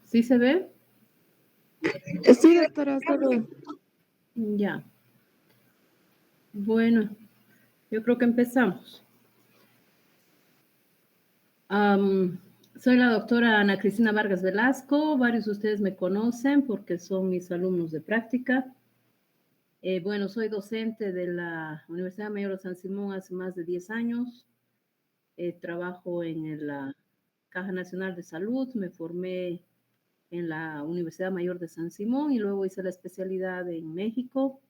¿Sí se ve? Sí, doctora, se ve. Ya. Bueno, yo creo que empezamos. Soy la doctora Ana Cristina Vargas Velasco. Varios de ustedes me conocen porque son mis alumnos de práctica. Bueno, soy docente de la Universidad Mayor de San Simón hace más de 10 años. Trabajo en la Caja Nacional de Salud. Me formé en la Universidad Mayor de San Simón y luego hice la especialidad en México,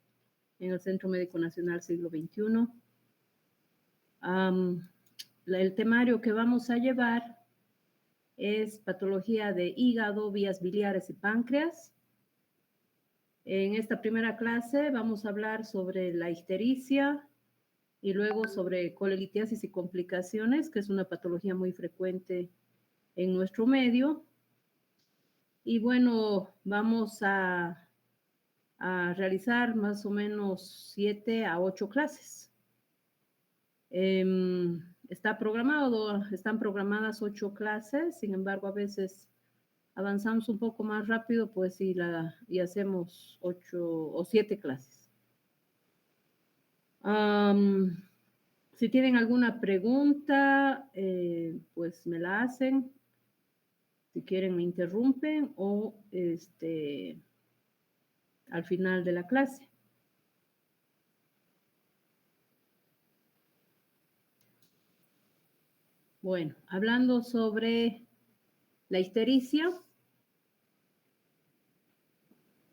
en el Centro Médico Nacional Siglo XXI. El temario que vamos a llevar es patología de hígado, vías biliares y páncreas. En esta primera clase vamos a hablar sobre la ictericia y luego sobre colelitiasis y complicaciones, que es una patología muy frecuente en nuestro medio. Y bueno, vamos a realizar más o menos 7 a 8 clases. Están programadas 8 clases, sin embargo, a veces avanzamos un poco más rápido, pues y hacemos 8 o 7 clases. Si tienen alguna pregunta, pues me la hacen. Si quieren, me interrumpen o al final de la clase. Bueno, hablando sobre la ictericia.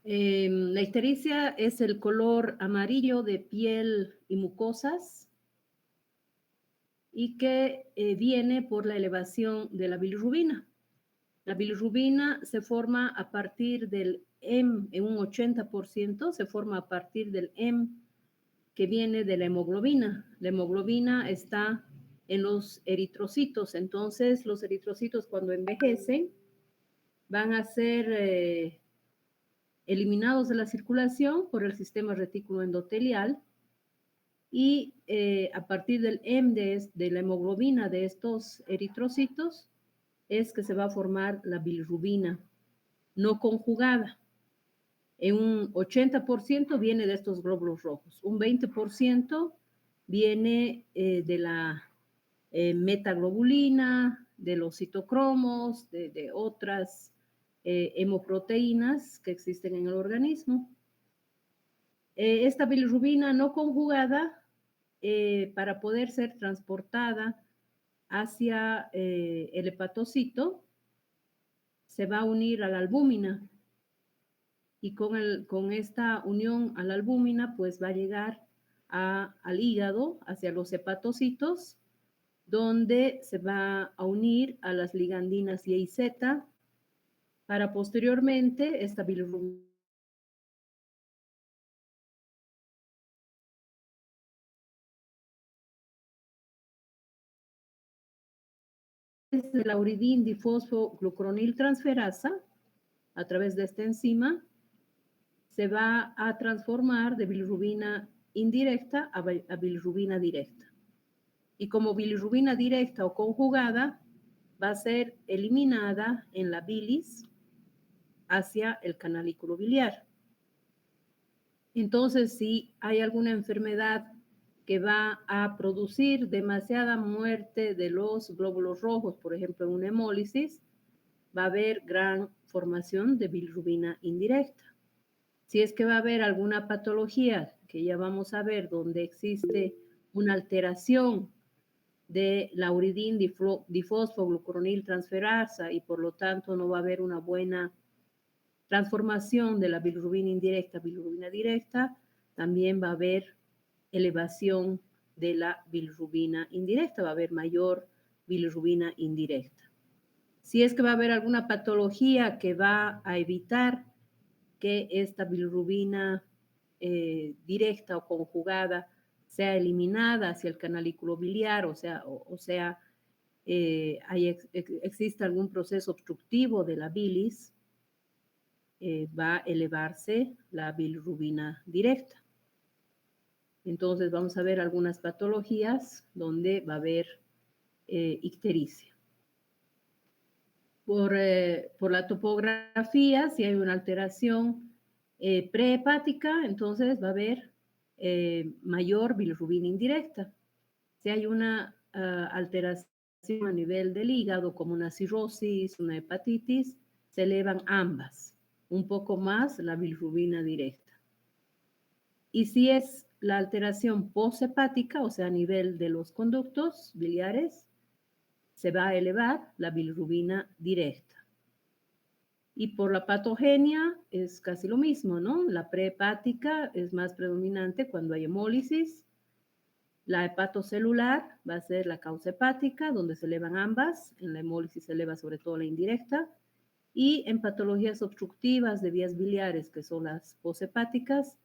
La ictericia es el color amarillo de piel y mucosas y que viene por la elevación de la bilirrubina. La bilirrubina se forma a partir del M, en un 80%, se forma a partir del M que viene de la hemoglobina. La hemoglobina está en los eritrocitos, entonces los eritrocitos cuando envejecen van a ser eliminados de la circulación por el sistema retículo endotelial y a partir del M de la hemoglobina de estos eritrocitos es que se va a formar la bilirrubina no conjugada. En un 80% viene de estos glóbulos rojos, un 20% viene de la metaglobulina, de los citocromos, de otras hemoproteínas que existen en el organismo. Esta bilirrubina no conjugada, para poder ser transportada hacia el hepatocito, se va a unir a la albúmina. Y con esta unión a la albúmina, pues va a llegar al hígado, hacia los hepatocitos, donde se va a unir a las ligandinas Y y Z, para posteriormente esta bilirrubina es la uridina difosfoglucuronil transferasa, a través de esta enzima, se va a transformar de bilirrubina indirecta a bilirrubina directa. Y como bilirrubina directa o conjugada, va a ser eliminada en la bilis hacia el canalículo biliar. Entonces, si hay alguna enfermedad que va a producir demasiada muerte de los glóbulos rojos, por ejemplo, en una hemólisis, va a haber gran formación de bilirrubina indirecta. Si es que va a haber alguna patología, que ya vamos a ver, donde existe una alteración de la uridina difosfoglucuronil transferasa y por lo tanto no va a haber una buena transformación de la bilirrubina indirecta a bilirrubina directa, también va a haber elevación de la bilirrubina indirecta, va a haber mayor bilirrubina indirecta. Si es que va a haber alguna patología que va a evitar que esta bilirrubina directa o conjugada sea eliminada hacia el canalículo biliar, existe algún proceso obstructivo de la bilis, va a elevarse la bilirrubina directa. Entonces vamos a ver algunas patologías donde va a haber ictericia. Por la topografía, si hay una alteración prehepática, entonces va a haber mayor bilirrubina indirecta. Si hay una alteración a nivel del hígado, como una cirrosis, una hepatitis, se elevan ambas, un poco más la bilirrubina directa. Y si es la alteración poshepática, o sea, a nivel de los conductos biliares, se va a elevar la bilirrubina directa. Y por la patogenia es casi lo mismo, ¿no? La prehepática es más predominante cuando hay hemólisis. La hepatocelular va a ser la causa hepática, donde se elevan ambas. En la hemólisis se eleva sobre todo la indirecta. Y en patologías obstructivas de vías biliares, que son las poshepáticas,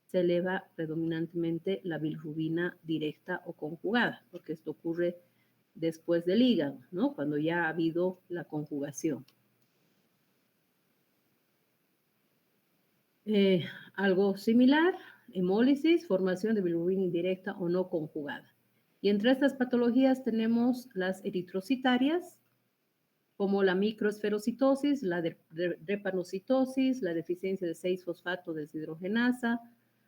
se eleva predominantemente la bilirrubina directa o conjugada, porque esto ocurre después del hígado, ¿no? Cuando ya ha habido la conjugación. Algo similar, hemólisis, formación de bilirrubina indirecta o no conjugada. Y entre estas patologías tenemos las eritrocitarias, como la microesferocitosis, la drepanocitosis, la deficiencia de 6-fosfato deshidrogenasa,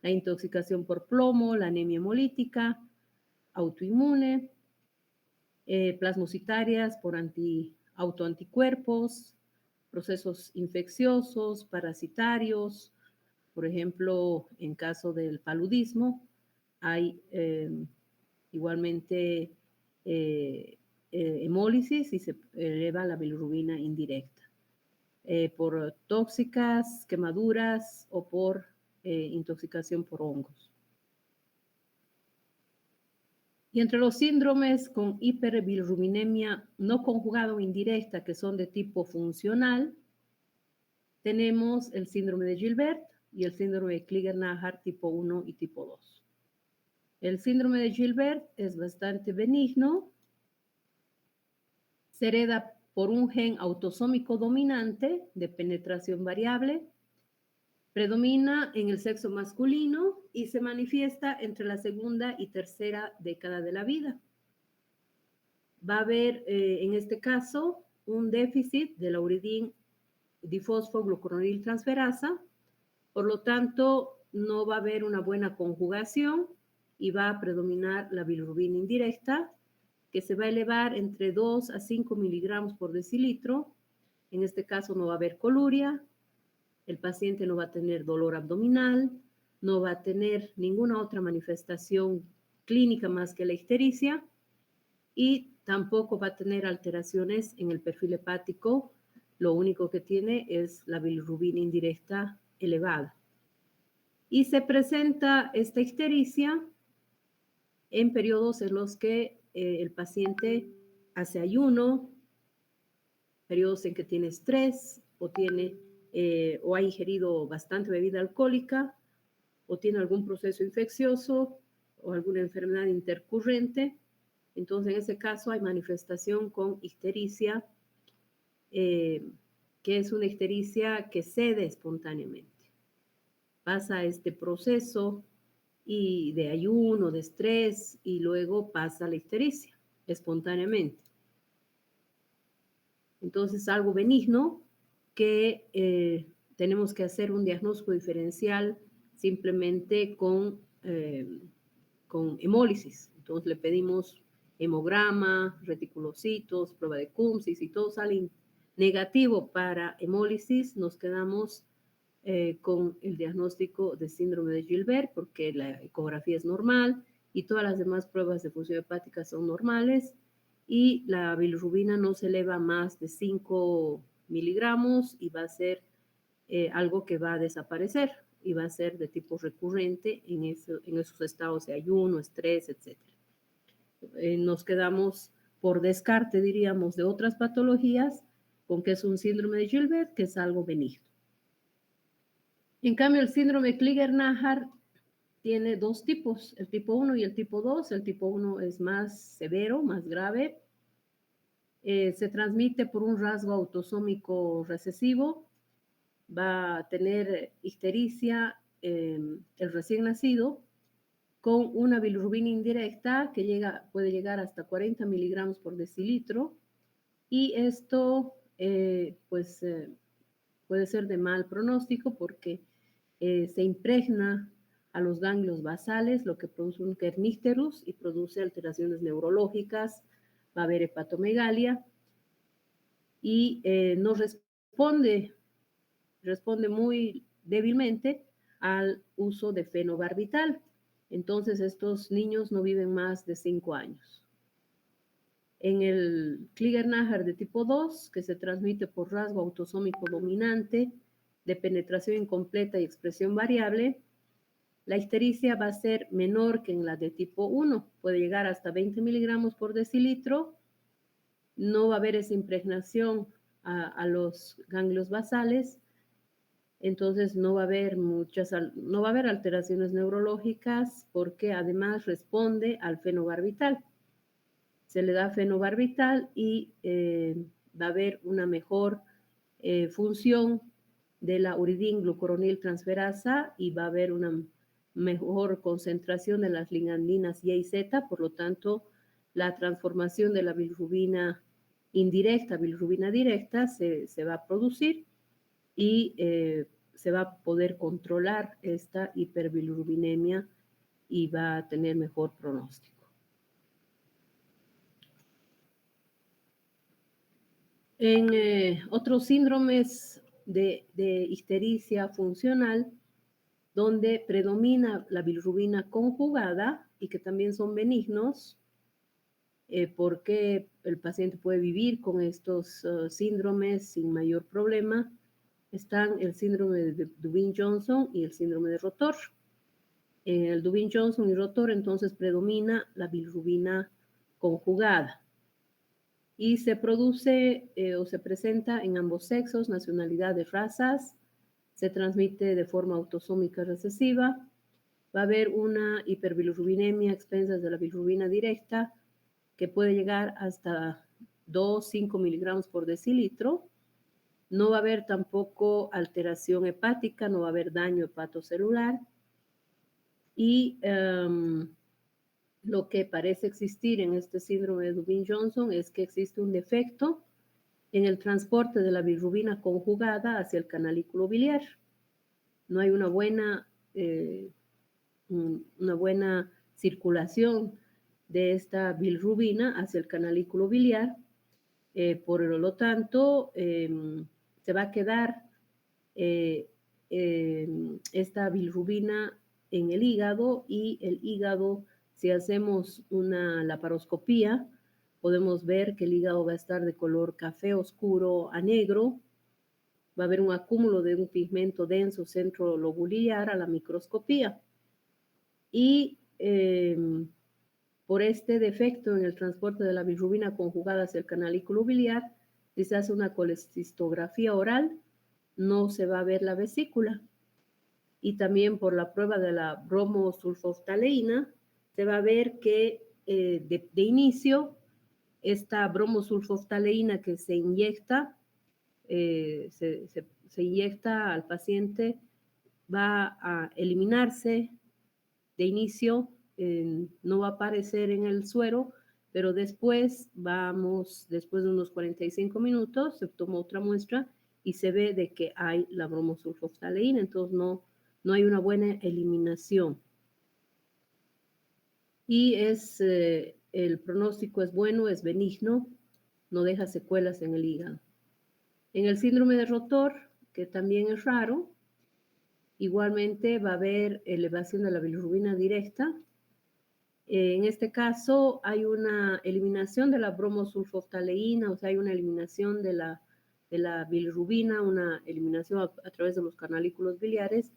la intoxicación por plomo, la anemia hemolítica, autoinmune, plasmocitarias por autoanticuerpos, procesos infecciosos, parasitarios. Por ejemplo, en caso del paludismo, hay igualmente hemólisis y se eleva la bilirrubina indirecta por tóxicas, quemaduras o por intoxicación por hongos. Y entre los síndromes con hiperbilirrubinemia no conjugada o indirecta, que son de tipo funcional, tenemos el síndrome de Gilbert y el síndrome de Klinger-Najar tipo 1 y tipo 2. El síndrome de Gilbert es bastante benigno, se hereda por un gen autosómico dominante de penetración variable, predomina en el sexo masculino y se manifiesta entre la segunda y tercera década de la vida. Va a haber, en este caso, un déficit de la uridina difosfoglucuronil transferasa, por lo tanto, no va a haber una buena conjugación y va a predominar la bilirrubina indirecta, que se va a elevar entre 2 a 5 miligramos por decilitro. En este caso no va a haber coluria, el paciente no va a tener dolor abdominal, no va a tener ninguna otra manifestación clínica más que la ictericia y tampoco va a tener alteraciones en el perfil hepático. Lo único que tiene es la bilirrubina indirecta elevada. Y se presenta esta ictericia en periodos en los que el paciente hace ayuno, periodos en que tiene estrés o ha ingerido bastante bebida alcohólica o tiene algún proceso infeccioso o alguna enfermedad intercurrente. Entonces, en ese caso hay manifestación con ictericia, que es una ictericia que cede espontáneamente. Pasa este proceso y de ayuno, de estrés, y luego pasa la ictericia espontáneamente. Entonces, algo benigno que tenemos que hacer un diagnóstico diferencial simplemente con hemólisis. Entonces, le pedimos hemograma, reticulocitos, prueba de Coombs, y si todo sale negativo para hemólisis, nos quedamos con el diagnóstico de síndrome de Gilbert, porque la ecografía es normal y todas las demás pruebas de función hepática son normales y la bilirrubina no se eleva más de 5 miligramos y va a ser algo que va a desaparecer y va a ser de tipo recurrente en esos estados de ayuno, estrés, etc. Nos quedamos por descarte, diríamos, de otras patologías con que es un síndrome de Gilbert, que es algo benigno. En cambio, el síndrome de Klinger-Najar tiene dos tipos, el tipo 1 y el tipo 2. El tipo 1 es más severo, más grave. Se transmite por un rasgo autosómico recesivo. Va a tener ictericia el recién nacido con una bilirrubina indirecta que puede llegar hasta 40 miligramos por decilitro, y esto puede ser de mal pronóstico porque se impregna a los ganglios basales, lo que produce un kernicterus y produce alteraciones neurológicas, va a haber hepatomegalia y no responde muy débilmente al uso de fenobarbital. Entonces, estos niños no viven más de 5 años. En el Klinger-Najar de tipo 2, que se transmite por rasgo autosómico dominante, de penetración incompleta y expresión variable, la ictericia va a ser menor que en la de tipo 1, puede llegar hasta 20 miligramos por decilitro, no va a haber esa impregnación a los ganglios basales, entonces no va a haber alteraciones neurológicas porque además responde al fenobarbital. Se le da fenobarbital y va a haber una mejor función de la uridine-glucuronil transferasa y va a haber una mejor concentración de las ligandinas Y y Z, por lo tanto, la transformación de la bilirrubina indirecta a bilirrubina directa se va a producir y se va a poder controlar esta hiperbilirrubinemia y va a tener mejor pronóstico. En otros síndromes de ictericia funcional, donde predomina la bilirrubina conjugada y que también son benignos, porque el paciente puede vivir con estos síndromes sin mayor problema, están el síndrome de Dubin-Johnson y el síndrome de Rotor. En el Dubin-Johnson y Rotor, entonces, predomina la bilirrubina conjugada y se produce o se presenta en ambos sexos, nacionalidades, razas, se transmite de forma autosómica recesiva, va a haber una hiperbilirrubinemia a expensas de la bilirrubina directa que puede llegar hasta 2-5 miligramos por decilitro. No va a haber tampoco alteración hepática, no va a haber daño hepatocelular y lo que parece existir en este síndrome de Dubin-Johnson es que existe un defecto en el transporte de la bilirrubina conjugada hacia el canalículo biliar. No hay una buena circulación de esta bilirrubina hacia el canalículo biliar, por lo tanto, se va a quedar esta bilirrubina en el hígado y el hígado, si hacemos una laparoscopía, podemos ver que el hígado va a estar de color café oscuro a negro, va a haber un acúmulo de un pigmento denso centrolobular a la microscopía. Y por este defecto en el transporte de la bilirrubina conjugada hacia el canalículo biliar, si se hace una colecistografía oral, no se va a ver la vesícula. Y también por la prueba de la bromosulfoftaleína, se va a ver que de inicio, esta bromosulfoftaleína que se inyecta, se inyecta al paciente, va a eliminarse de inicio, no va a aparecer en el suero, pero después después de unos 45 minutos, se toma otra muestra y se ve de que hay la bromosulfoftaleína, entonces no hay una buena eliminación. Y el pronóstico es bueno, es benigno, no deja secuelas en el hígado. En el síndrome de Rotor, que también es raro, igualmente va a haber elevación de la bilirrubina directa. En este caso hay una eliminación de la bromosulfoftaleína, o sea, hay una eliminación de la bilirrubina, una eliminación a través de los canalículos biliares,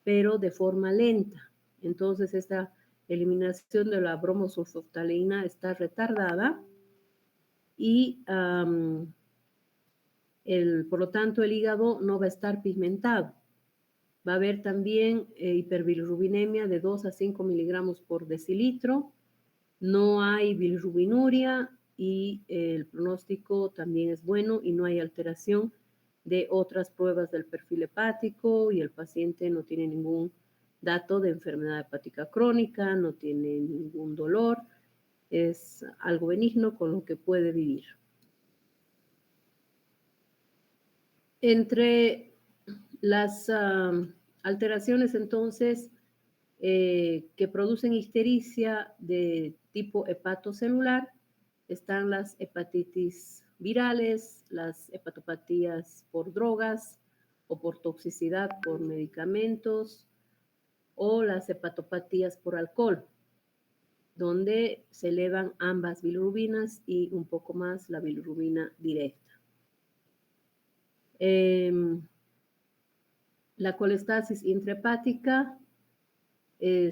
pero de forma lenta. Entonces, esta eliminación de la bromosulfoftaleína está retardada y, por lo tanto, el hígado no va a estar pigmentado. Va a haber también hiperbilirrubinemia de 2 a 5 miligramos por decilitro. No hay bilirrubinuria y el pronóstico también es bueno y no hay alteración de otras pruebas del perfil hepático y el paciente no tiene ningún dato de enfermedad hepática crónica, no tiene ningún dolor, es algo benigno con lo que puede vivir. Entre las alteraciones, entonces, que producen ictericia de tipo hepatocelular están las hepatitis virales, las hepatopatías por drogas o por toxicidad por medicamentos o las hepatopatías por alcohol, donde se elevan ambas bilirrubinas y un poco más la bilirrubina directa. La colestasis intrahepática en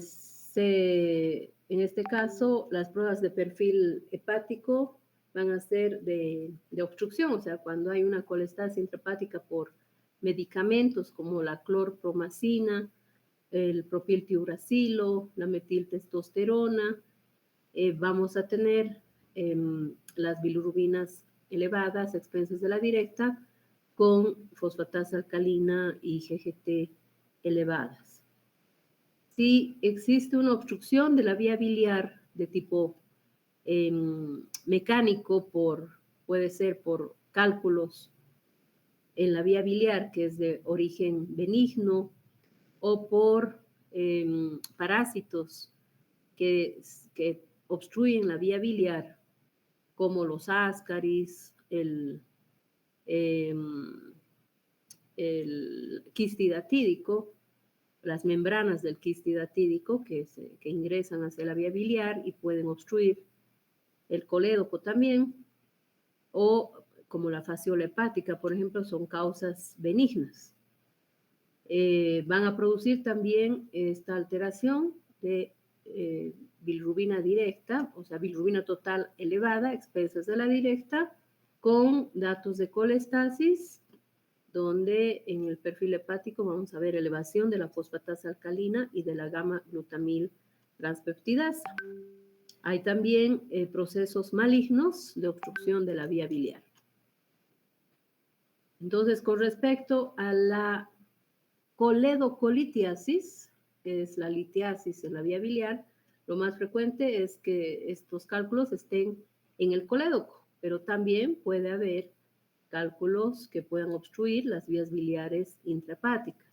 este caso, las pruebas de perfil hepático van a ser de obstrucción, o sea, cuando hay una colestasis intrahepática por medicamentos como la clorpromacina, el propiltiuracilo, la metiltestosterona, vamos a tener las bilirrubinas elevadas a expensas de la directa con fosfatasa alcalina y GGT elevadas. Si existe una obstrucción de la vía biliar de tipo mecánico, puede ser por cálculos en la vía biliar, que es de origen benigno, o por parásitos que obstruyen la vía biliar, como los ascaris, el quistidatídico, las membranas del quistidatídico que ingresan hacia la vía biliar y pueden obstruir el colédoco también, o como la fasciola hepática, por ejemplo, son causas benignas. Van a producir también esta alteración de bilirrubina directa, o sea, bilirrubina total elevada, expensas de la directa, con datos de colestasis, donde en el perfil hepático vamos a ver elevación de la fosfatasa alcalina y de la gamma-glutamil transpeptidasa. Hay también procesos malignos de obstrucción de la vía biliar. Entonces, con respecto a la coledocolitiasis, que es la litiasis en la vía biliar, lo más frecuente es que estos cálculos estén en el colédoco, pero también puede haber cálculos que puedan obstruir las vías biliares intrahepáticas.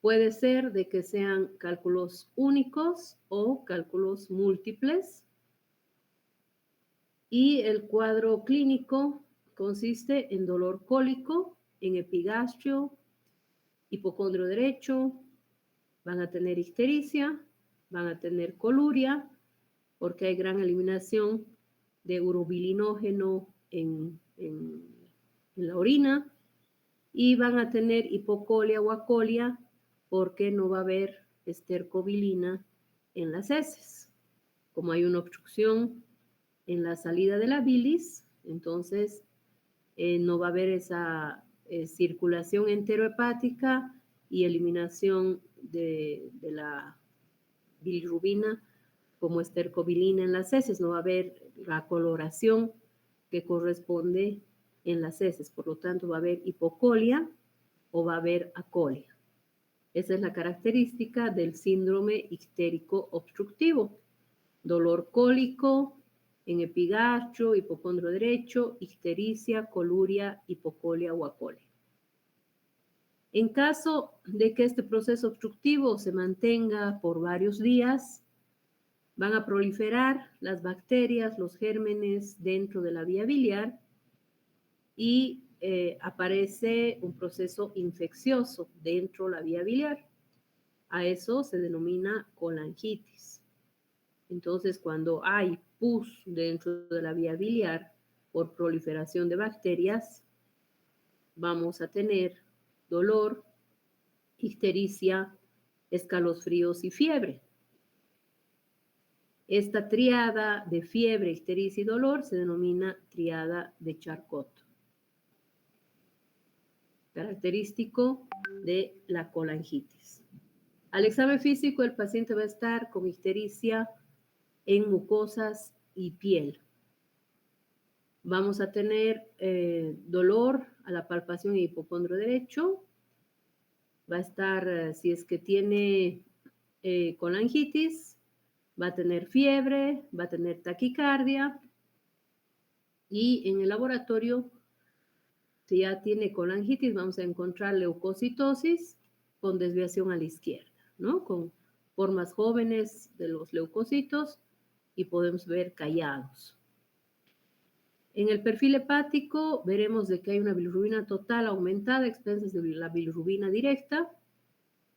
Puede ser de que sean cálculos únicos o cálculos múltiples. Y el cuadro clínico consiste en dolor cólico, en epigastrio, hipocondrio derecho, van a tener ictericia, van a tener coluria, porque hay gran eliminación de urobilinógeno en la orina, y van a tener hipocolia o acolia, porque no va a haber estercobilina en las heces. Como hay una obstrucción en la salida de la bilis, entonces no va a haber esa circulación enterohepática y eliminación de la bilirrubina como estercobilina en las heces, no va a haber la coloración que corresponde en las heces, por lo tanto va a haber hipocolia o va a haber acolia. Esa es la característica del síndrome ictérico obstructivo. Dolor cólico en epigastrio, hipocondrio derecho, ictericia, coluria, hipocolia o acolia. En caso de que este proceso obstructivo se mantenga por varios días, van a proliferar las bacterias, los gérmenes dentro de la vía biliar y aparece un proceso infeccioso dentro de la vía biliar. A eso se denomina colangitis. Entonces, cuando hay pus dentro de la vía biliar por proliferación de bacterias, vamos a tener dolor, ictericia, escalofríos y fiebre. Esta triada de fiebre, ictericia y dolor se denomina triada de Charcot, característico de la colangitis. Al examen físico, el paciente va a estar con ictericia en mucosas y piel. Vamos a tener dolor a la palpación y hipocondrio derecho, va a estar, si es que tiene colangitis, va a tener fiebre, va a tener taquicardia, y en el laboratorio, si ya tiene colangitis, vamos a encontrar leucocitosis con desviación a la izquierda, ¿no? Con formas jóvenes de los leucocitos y podemos ver callados. En el perfil hepático veremos de que hay una bilirrubina total aumentada a expensas de la bilirrubina directa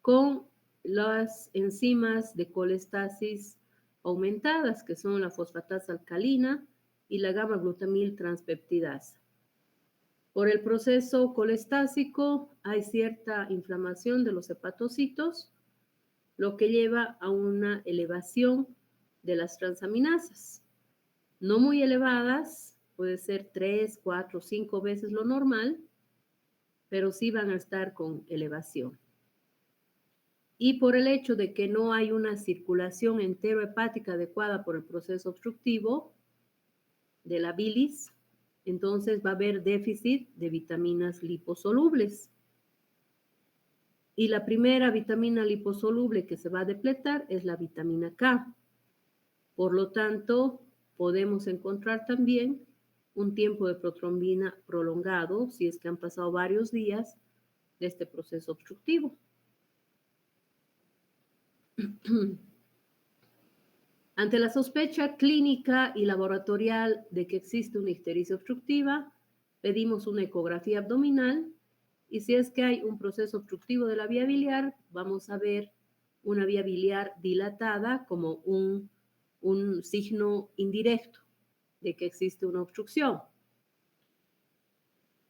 con las enzimas de colestasis aumentadas, que son la fosfatasa alcalina y la gamma-glutamil transpeptidasa. Por el proceso colestásico hay cierta inflamación de los hepatocitos, lo que lleva a una elevación de las transaminasas. No muy elevadas, puede ser 3, 4, 5 veces lo normal, pero sí van a estar con elevación. Y por el hecho de que no hay una circulación enterohepática adecuada por el proceso obstructivo de la bilis, entonces va a haber déficit de vitaminas liposolubles. Y la primera vitamina liposoluble que se va a depletar es la vitamina K. Por lo tanto, podemos encontrar también un tiempo de protrombina prolongado si es que han pasado varios días de este proceso obstructivo. Ante la sospecha clínica y laboratorial de que existe una ictericia obstructiva, pedimos una ecografía abdominal y si es que hay un proceso obstructivo de la vía biliar, vamos a ver una vía biliar dilatada como un signo indirecto de que existe una obstrucción.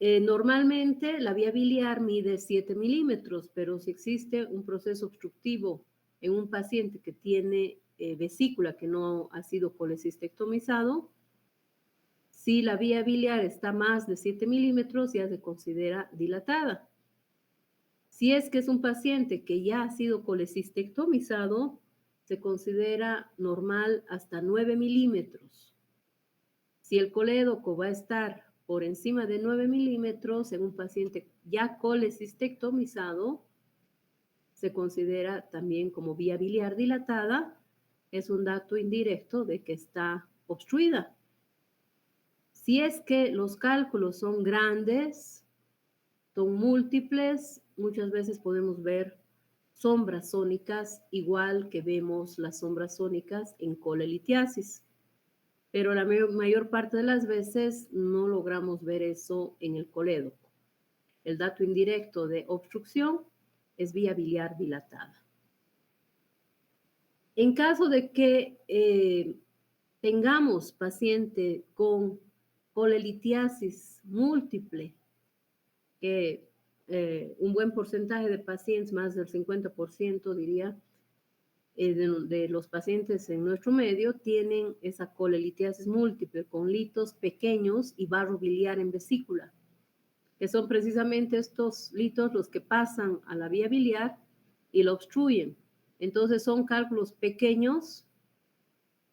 Normalmente la vía biliar mide 7 milímetros, pero si existe un proceso obstructivo en un paciente que tiene vesícula que no ha sido colecistectomizado, si la vía biliar está más de 7 milímetros, ya se considera dilatada. Si es que es un paciente que ya ha sido colecistectomizado, se considera normal hasta 9 milímetros. Si el colédoco va a estar por encima de 9 milímetros en un paciente ya colecistectomizado, se considera también como vía biliar dilatada. Es un dato indirecto de que está obstruida. Si es que los cálculos son grandes, son múltiples, muchas veces podemos ver sombras sónicas, igual que vemos las sombras sónicas en colelitiasis. Pero la mayor parte de las veces no logramos ver eso en el colédoco. El dato indirecto de obstrucción es vía biliar dilatada. En caso de que tengamos paciente con colelitiasis múltiple, que un buen porcentaje de pacientes, más del 50% diría, de los pacientes en nuestro medio tienen esa colelitiasis múltiple con litos pequeños y barro biliar en vesícula, que son precisamente estos litos los que pasan a la vía biliar y la obstruyen. Entonces son cálculos pequeños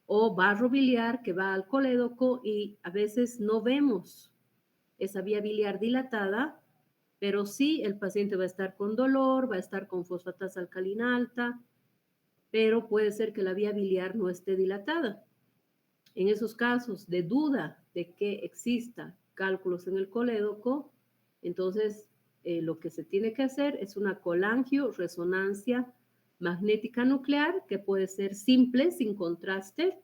o barro biliar que va al colédoco y a veces no vemos esa vía biliar dilatada, pero sí el paciente va a estar con dolor, va a estar con fosfatasa alcalina alta, pero puede ser que la vía biliar no esté dilatada. En esos casos de duda de que exista cálculos en el colédoco, entonces lo que se tiene que hacer es una colangioresonancia magnética nuclear, que puede ser simple, sin contraste,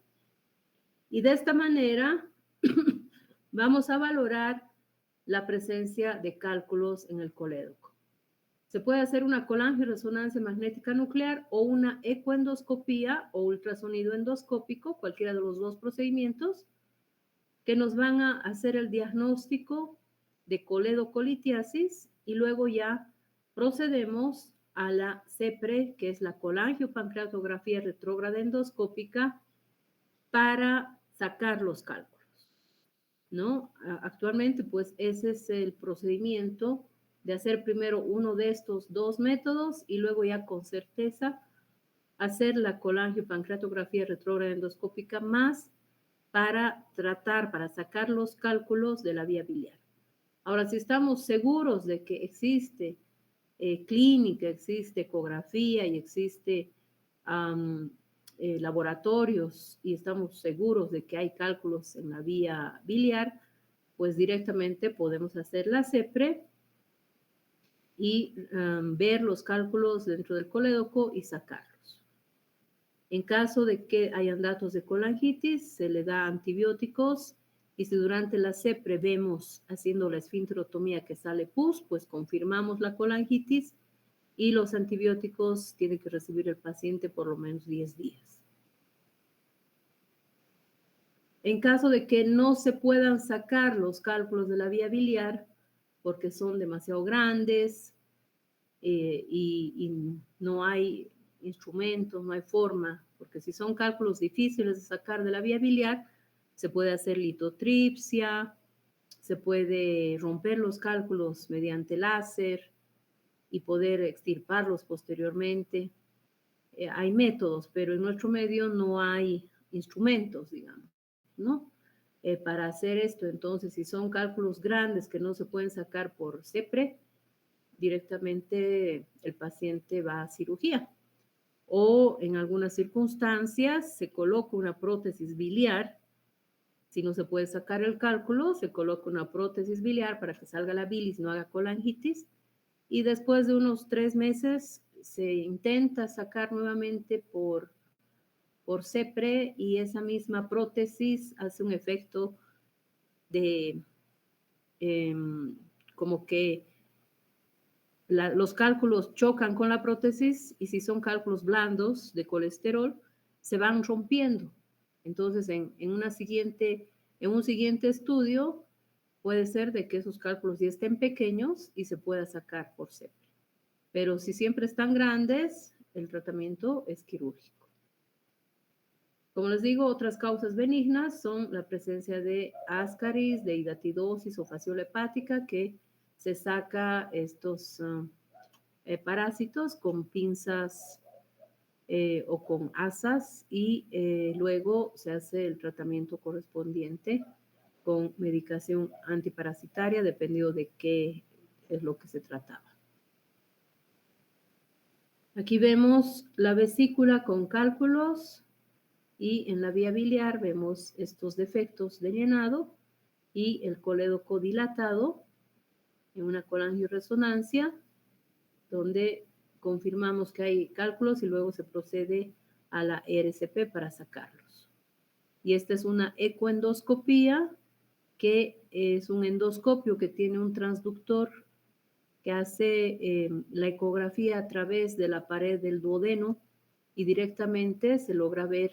y de esta manera vamos a valorar la presencia de cálculos en el colédoco. Se puede hacer una colangioresonancia magnética nuclear o una ecoendoscopía o ultrasonido endoscópico, cualquiera de los dos procedimientos, que nos van a hacer el diagnóstico de coledocolitiasis y luego ya procedemos a la CEPRE, que es la colangiopancreatografía retrógrada endoscópica, para sacar los cálculos, ¿no? Actualmente, pues ese es el procedimiento de hacer primero uno de estos dos métodos y luego ya con certeza hacer la colangiopancreatografía retrógrada endoscópica más para tratar, para sacar los cálculos de la vía biliar. Ahora, si estamos seguros de que existe clínica, existe ecografía y existe laboratorios y estamos seguros de que hay cálculos en la vía biliar, pues directamente podemos hacer la CEPRE y ver los cálculos dentro del colédoco y sacarlos. En caso de que hayan datos de colangitis, se le da antibióticos y si durante la CEPRE vemos haciendo la esfinterotomía que sale pus, pues confirmamos la colangitis y los antibióticos tiene que recibir el paciente por lo menos 10 días. En caso de que no se puedan sacar los cálculos de la vía biliar porque son demasiado grandes y no hay instrumentos, no hay forma, porque si son cálculos difíciles de sacar de la vía biliar, se puede hacer litotripsia, se puede romper los cálculos mediante láser y poder extirparlos posteriormente. Hay métodos, pero en nuestro medio no hay instrumentos, digamos, ¿no? Para hacer esto, entonces, si son cálculos grandes que no se pueden sacar por CEPRE, directamente el paciente va a cirugía. O en algunas circunstancias se coloca una prótesis biliar. Si no se puede sacar el cálculo, se coloca una prótesis biliar para que salga la bilis, no haga colangitis. Y después de unos 3 meses se intenta sacar nuevamente por CEPRE y esa misma prótesis hace un efecto de como que los cálculos chocan con la prótesis y si son cálculos blandos de colesterol, se van rompiendo. Entonces, en un siguiente estudio, puede ser de que esos cálculos ya estén pequeños y se pueda sacar por CEPRE. Pero si siempre están grandes, el tratamiento es quirúrgico. Como les digo, otras causas benignas son la presencia de ascaris, de hidatidosis o fasciola hepática, que se saca estos parásitos con pinzas o con asas y luego se hace el tratamiento correspondiente con medicación antiparasitaria, dependiendo de qué es lo que se trataba. Aquí vemos la vesícula con cálculos y en la vía biliar vemos estos defectos de llenado y el colédoco dilatado en una colangioresonancia donde confirmamos que hay cálculos y luego se procede a la RCP para sacarlos. Y esta es una ecoendoscopía que es un endoscopio que tiene un transductor que hace la ecografía a través de la pared del duodeno y directamente se logra ver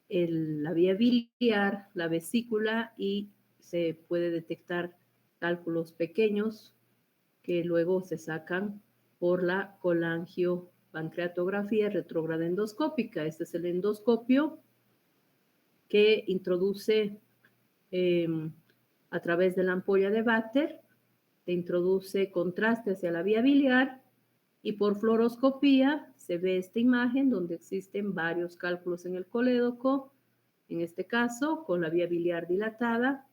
la vía biliar, la vesícula y se puede detectar cálculos pequeños que luego se sacan por la colangiopancreatografía retrógrada endoscópica. Este es el endoscopio que introduce a través de la ampolla de Vater, se introduce contraste hacia la vía biliar y por fluoroscopía se ve esta imagen donde existen varios cálculos en el colédoco, en este caso con la vía biliar dilatada,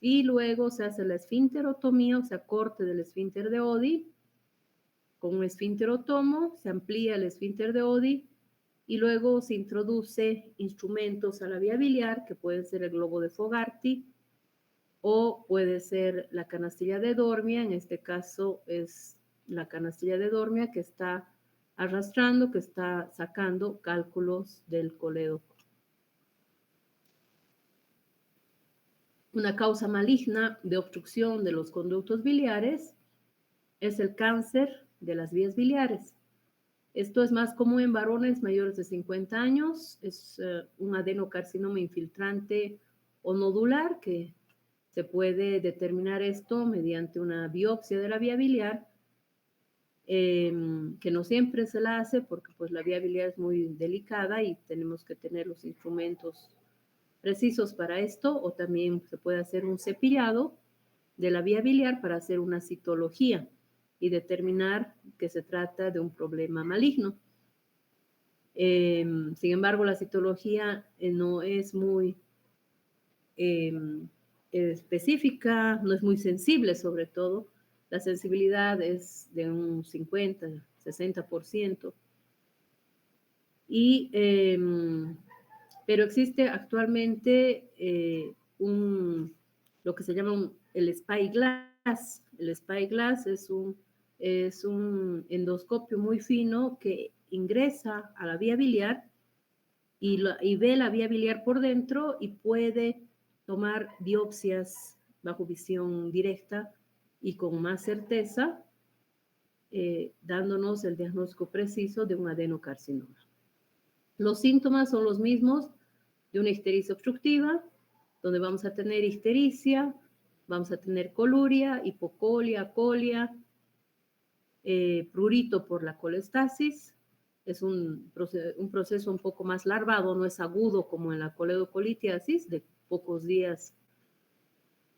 y luego se hace la esfinterotomía, o sea, corte del esfínter de Oddi. Con un esfinterotomo se amplía el esfínter de Oddi y luego se introduce instrumentos a la vía biliar, que pueden ser el globo de Fogarty o puede ser la canastilla de Dormia. En este caso es la canastilla de Dormia que está arrastrando, que está sacando cálculos del colédoco. Una causa maligna de obstrucción de los conductos biliares es el cáncer de las vías biliares. Esto es más común en varones mayores de 50 años. Es un adenocarcinoma infiltrante o nodular que se puede determinar esto mediante una biopsia de la vía biliar, que no siempre se la hace porque pues la vía biliar es muy delicada y tenemos que tener los instrumentos precisos para esto, o también se puede hacer un cepillado de la vía biliar para hacer una citología y determinar que se trata de un problema maligno. Sin embargo, la citología no es muy específica, no es muy sensible sobre todo, la sensibilidad es de un 50, 60%. Pero existe actualmente lo que se llama el Spyglass. El Spyglass es un endoscopio muy fino que ingresa a la vía biliar y ve la vía biliar por dentro y puede tomar biopsias bajo visión directa y con más certeza, dándonos el diagnóstico preciso de un adenocarcinoma. Los síntomas son los mismos de una ictericia obstructiva, donde vamos a tener ictericia, vamos a tener coluria, hipocolia, colia, prurito por la colestasis. Es un proceso un poco más larvado, no es agudo como en la coledocolitiasis, de pocos días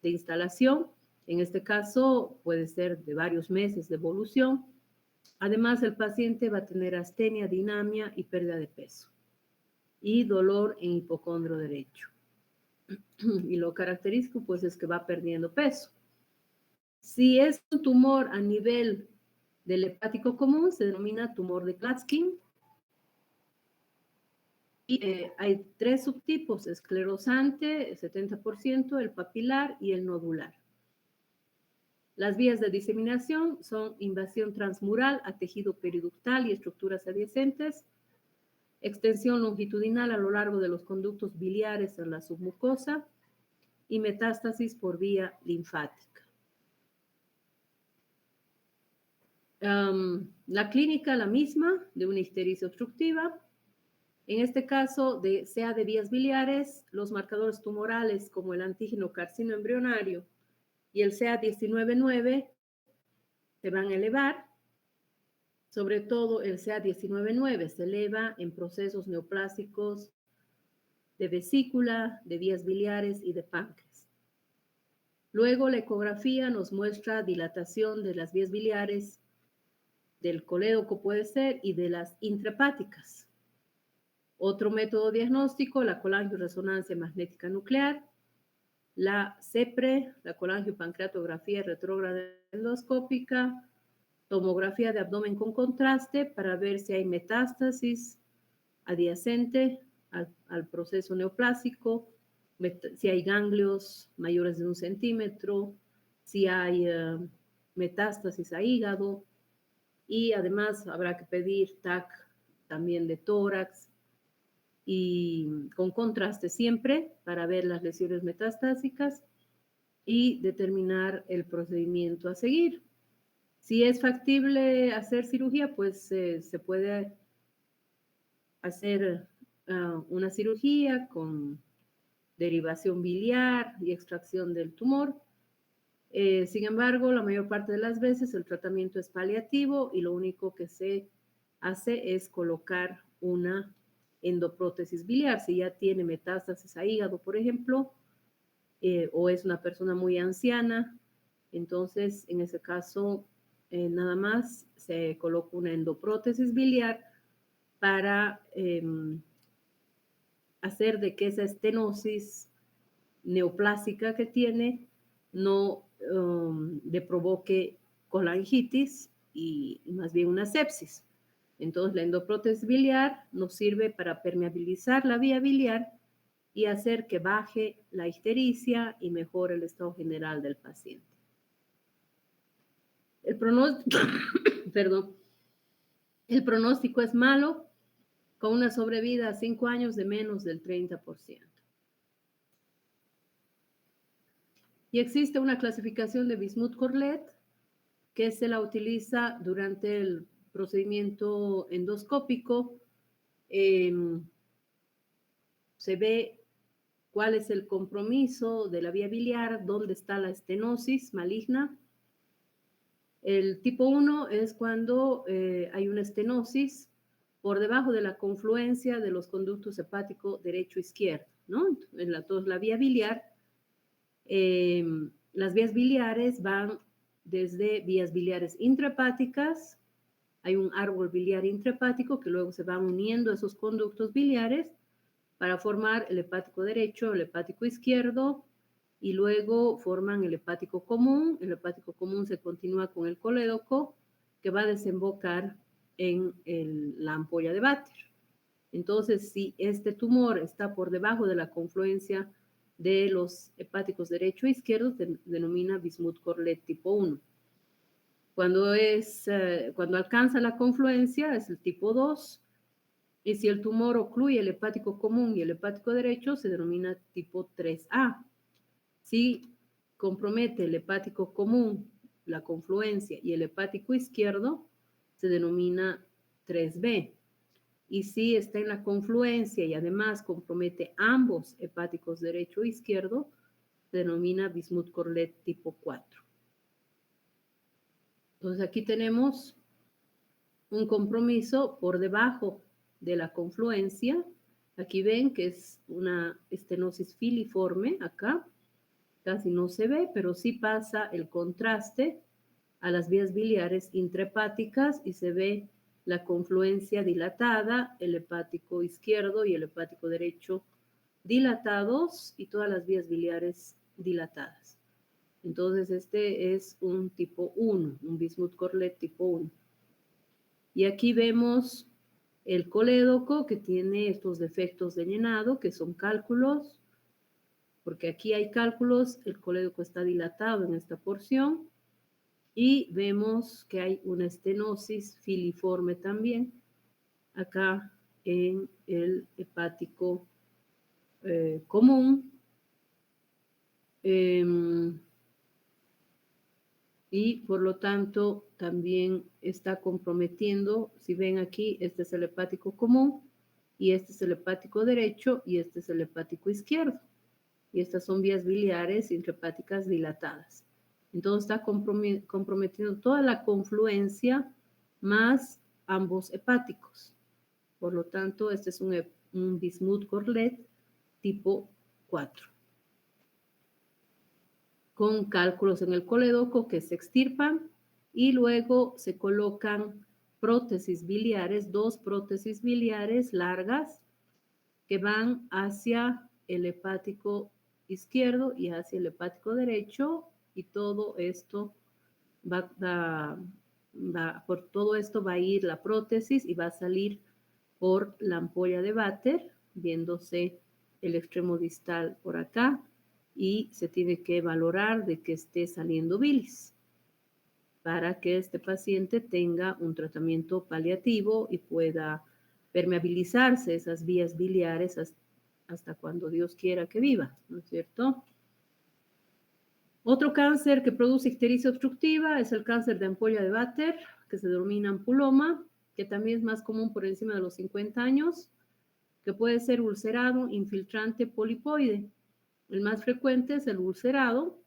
de instalación. En este caso puede ser de varios meses de evolución. Además, el paciente va a tener astenia, dinamia y pérdida de peso y dolor en hipocondrio derecho. Y lo característico pues es que va perdiendo peso. Si es un tumor a nivel del hepático común, se denomina tumor de Klatskin. Y hay 3 subtipos: esclerosante, 70%, el papilar y el nodular. Las vías de diseminación son invasión transmural a tejido periductal y estructuras adyacentes, extensión longitudinal a lo largo de los conductos biliares en la submucosa y metástasis por vía linfática. La clínica, la misma, de una ictericia obstructiva. En este caso, sea de vías biliares, los marcadores tumorales como el antígeno carcino embrionario y el CA19-9 se van a elevar. Sobre todo el CA19-9 se eleva en procesos neoplásicos de vesícula, de vías biliares y de páncreas. Luego la ecografía nos muestra dilatación de las vías biliares, del colédoco puede ser, y de las intrahepáticas. Otro método diagnóstico, la colangioresonancia magnética nuclear, la CEPRE, la colangiopancreatografía retrógrada endoscópica, tomografía de abdomen con contraste para ver si hay metástasis adyacente al proceso neoplásico, si hay ganglios mayores de 1 centímetro, si hay metástasis a hígado, y además habrá que pedir TAC también de tórax y con contraste siempre para ver las lesiones metastásicas y determinar el procedimiento a seguir. Si es factible hacer cirugía, pues se puede hacer una cirugía con derivación biliar y extracción del tumor. Sin embargo, la mayor parte de las veces el tratamiento es paliativo y lo único que se hace es colocar una endoprótesis biliar. Si ya tiene metástasis a hígado, por ejemplo, o es una persona muy anciana, entonces en ese caso nada más se coloca una endoprótesis biliar para hacer de que esa estenosis neoplásica que tiene no le provoque colangitis y más bien una sepsis. Entonces la endoprótesis biliar nos sirve para permeabilizar la vía biliar y hacer que baje la ictericia y mejore el estado general del paciente. El pronóstico, perdón, el pronóstico es malo, con una sobrevida a 5 años de menos del 30%. Y existe una clasificación de Bismuth-Corlett que se la utiliza durante el procedimiento endoscópico. Se ve cuál es el compromiso de la vía biliar, dónde está la estenosis maligna. El tipo 1 es cuando hay una estenosis por debajo de la confluencia de los conductos hepático derecho-izquierdo, ¿no? Entonces, la vía biliar, las vías biliares van desde vías biliares intrahepáticas, hay un árbol biliar intrahepático que luego se van uniendo esos conductos biliares para formar el hepático derecho, el hepático izquierdo y luego forman el hepático común. El hepático común se continúa con el colédoco, que va a desembocar en la ampolla de Vater. Entonces, si este tumor está por debajo de la confluencia de los hepáticos derecho e izquierdo, se denomina Bismuth-Corlet tipo 1. Cuando alcanza la confluencia, es el tipo 2. Y si el tumor ocluye el hepático común y el hepático derecho, se denomina tipo 3A. Si compromete el hepático común, la confluencia y el hepático izquierdo, se denomina 3B. Y si está en la confluencia y además compromete ambos hepáticos derecho e izquierdo, se denomina Bismuth-Corlet tipo 4. Entonces aquí tenemos un compromiso por debajo de la confluencia. Aquí ven que es una estenosis filiforme acá. Casi no se ve, pero sí pasa el contraste a las vías biliares intrahepáticas y se ve la confluencia dilatada, el hepático izquierdo y el hepático derecho dilatados y todas las vías biliares dilatadas. Entonces este es un tipo 1, un Bismuth-Corlet tipo 1. Y aquí vemos el colédoco que tiene estos defectos de llenado, que son cálculos, porque aquí hay cálculos, el colédoco está dilatado en esta porción, y vemos que hay una estenosis filiforme también, acá en el hepático común. Y por lo tanto también está comprometiendo, si ven aquí, este es el hepático común, y este es el hepático derecho, y este es el hepático izquierdo. Y estas son vías biliares intrahepáticas dilatadas. Entonces está comprometiendo toda la confluencia más ambos hepáticos. Por lo tanto, este es un Bismuth-Corlet tipo 4. Con cálculos en el colédoco que se extirpan y luego se colocan prótesis biliares, 2 prótesis biliares largas que van hacia el hepático izquierdo y hacia el hepático derecho, y todo esto por todo esto va a ir la prótesis y va a salir por la ampolla de Vater, viéndose el extremo distal por acá, y se tiene que valorar de que esté saliendo bilis para que este paciente tenga un tratamiento paliativo y pueda permeabilizarse esas vías biliares hasta cuando Dios quiera que viva, ¿no es cierto? Otro cáncer que produce ictericia obstructiva es el cáncer de ampolla de Vater, que se denomina ampuloma, que también es más común por encima de los 50 años, que puede ser ulcerado, infiltrante, polipoide. El más frecuente es el ulcerado,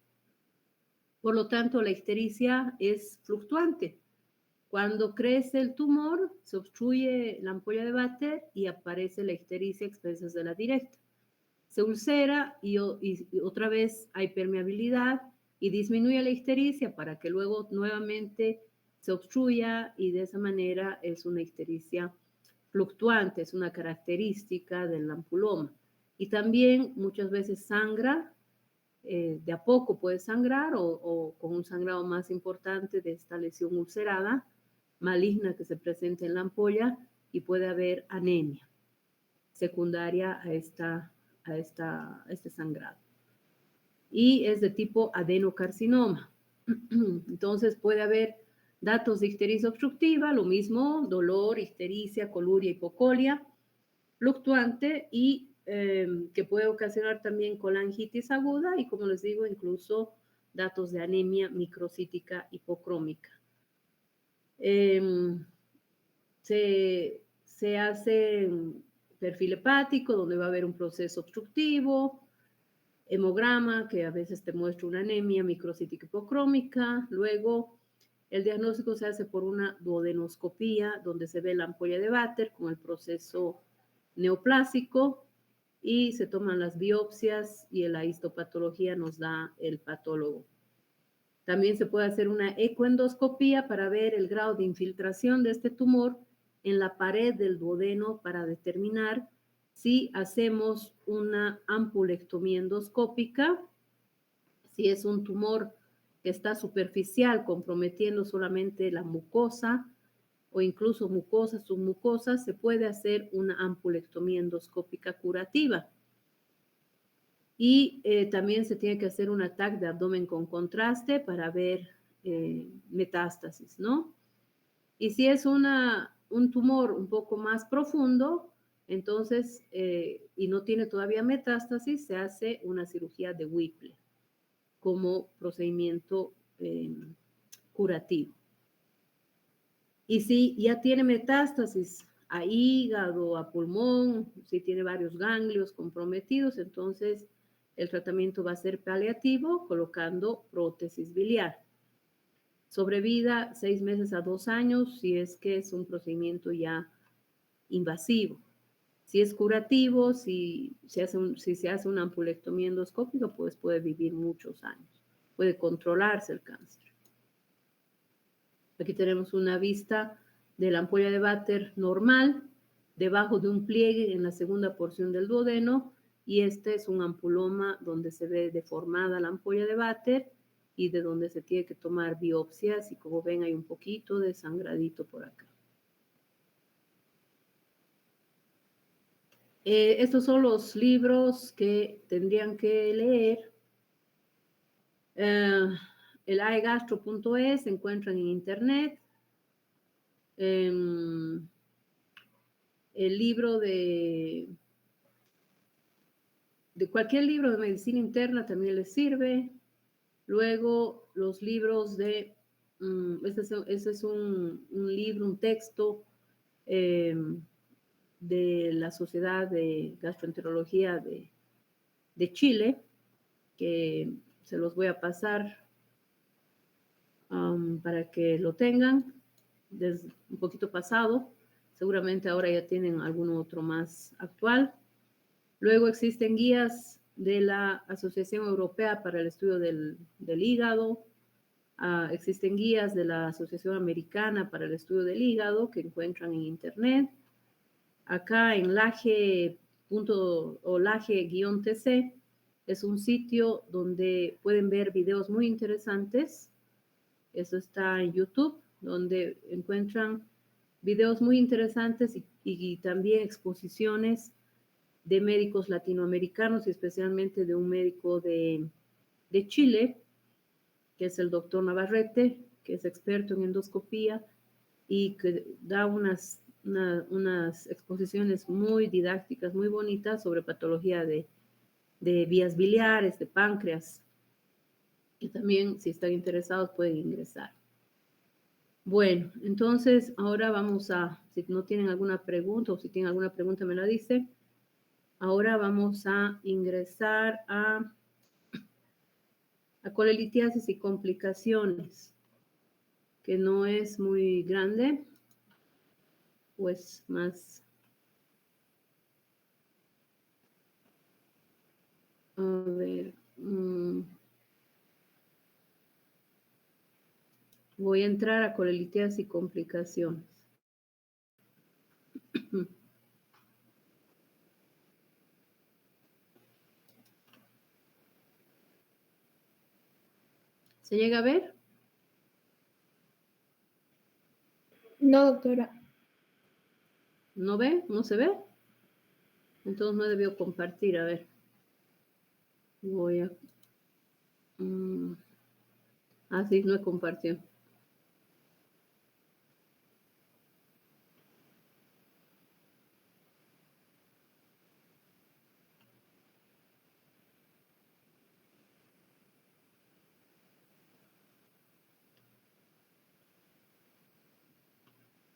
por lo tanto la ictericia es fluctuante. Cuando crece el tumor, se obstruye la ampolla de Vater y aparece la ictericia a expensas de la directa. Se ulcera y otra vez hay permeabilidad y disminuye la ictericia para que luego nuevamente se obstruya, y de esa manera es una ictericia fluctuante, es una característica del ampuloma. Y también muchas veces sangra, de a poco puede sangrar o con un sangrado más importante de esta lesión ulcerada maligna que se presenta en la ampolla, y puede haber anemia secundaria a este sangrado. Y es de tipo adenocarcinoma. Entonces puede haber datos de ictericia obstructiva, lo mismo, dolor, ictericia, coluria, hipocolia, fluctuante, y que puede ocasionar también colangitis aguda y, como les digo, incluso datos de anemia microcítica hipocrómica. Se hace perfil hepático, donde va a haber un proceso obstructivo, hemograma, que a veces te muestra una anemia microcítica hipocrómica. Luego, el diagnóstico se hace por una duodenoscopía, donde se ve la ampolla de Vater con el proceso neoplásico, y se toman las biopsias y la histopatología nos da el patólogo. También se puede hacer una ecoendoscopía para ver el grado de infiltración de este tumor en la pared del duodeno, para determinar si hacemos una ampulectomía endoscópica Si es un tumor que está superficial, comprometiendo solamente la mucosa o incluso mucosas, submucosas, se puede hacer una ampulectomía endoscópica curativa. Y también se tiene que hacer un TAC de abdomen con contraste para ver metástasis, ¿no? Y si es un tumor un poco más profundo, entonces, y no tiene todavía metástasis, se hace una cirugía de Whipple como procedimiento curativo. Y si ya tiene metástasis a hígado, a pulmón, si tiene varios ganglios comprometidos, entonces el tratamiento va a ser paliativo colocando prótesis biliar. Sobrevida 6 meses a 2 años si es que es un procedimiento ya invasivo. Si es curativo, si se hace una ampulectomía endoscópica, pues puede vivir muchos años. Puede controlarse el cáncer. Aquí tenemos una vista de la ampolla de Vater normal, debajo de un pliegue en la segunda porción del duodeno, y este es un ampuloma donde se ve deformada la ampolla de Vater y de donde se tiene que tomar biopsias, y como ven hay un poquito de sangradito por acá. Estos son los libros que tendrían que leer. El aegastro.es se encuentran en internet. El libro de cualquier libro de medicina interna también les sirve. Luego los libros de, este es un libro, un texto de la Sociedad de Gastroenterología de Chile, que se los voy a pasar para que lo tengan, desde un poquito pasado. Seguramente ahora ya tienen alguno otro más actual. Luego existen guías de la Asociación Europea para el Estudio del Hígado. Existen guías de la Asociación Americana para el Estudio del Hígado que encuentran en internet. Acá en Lage.tc es un sitio donde pueden ver videos muy interesantes. Eso está en YouTube, donde encuentran videos muy interesantes y también exposiciones de médicos latinoamericanos y especialmente de un médico de Chile, que es el doctor Navarrete, que es experto en endoscopía y que da unas exposiciones muy didácticas, muy bonitas sobre patología de vías biliares, de páncreas. Y también, si están interesados, pueden ingresar. Bueno, entonces ahora vamos si no tienen alguna pregunta o si tienen alguna pregunta me la dice. Ahora vamos a ingresar a colelitiasis y complicaciones, que no es muy grande, pues más. A ver. Voy a entrar a colelitiasis y complicaciones. ¿Se llega a ver? No, doctora. ¿No ve? ¿No se ve? Entonces no debió compartir. A ver. Voy a... sí, no he compartido.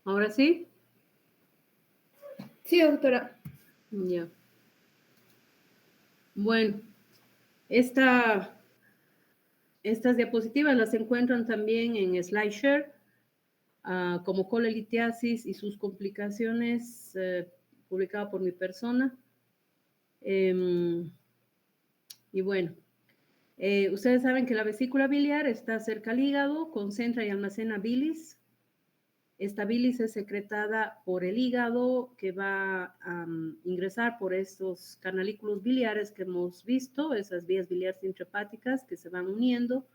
¿Ahora sí? Sí, doctora. Ya. Bueno, estas diapositivas las encuentran también en SlideShare, como colelitiasis y sus complicaciones, publicada por mi persona. Y bueno, ustedes saben que la vesícula biliar está cerca al hígado, concentra y almacena bilis. Esta bilis es secretada por el hígado, que va a ingresar por estos canalículos biliares que hemos visto, esas vías biliares intrahepáticas que se van uniendo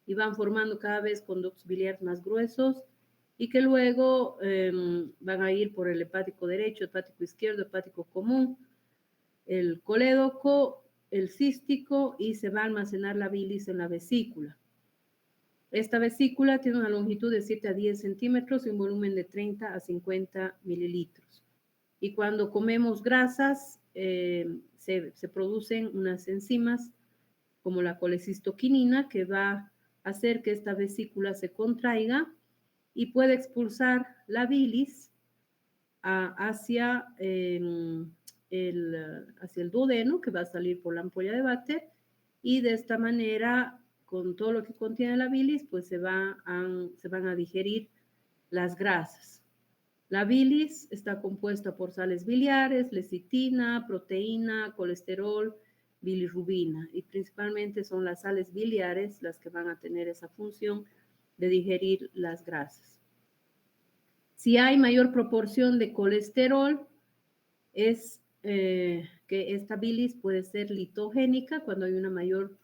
y van formando cada vez conductos biliares más gruesos y que luego van a ir por el hepático derecho, hepático izquierdo, hepático común, el colédoco, el cístico, y se va a almacenar la bilis en la vesícula. Esta vesícula tiene una longitud de 7 a 10 centímetros y un volumen de 30 a 50 mililitros. Y cuando comemos grasas, se producen unas enzimas como la colecistoquinina, que va a hacer que esta vesícula se contraiga y puede expulsar la bilis hacia el duodeno, que va a salir por la ampolla de Vater, y de esta manera, con todo lo que contiene la bilis, pues se van a digerir las grasas. La bilis está compuesta por sales biliares, lecitina, proteína, colesterol, bilirrubina, y principalmente son las sales biliares las que van a tener esa función de digerir las grasas. Si hay mayor proporción de colesterol, es que esta bilis puede ser litogénica cuando hay una mayor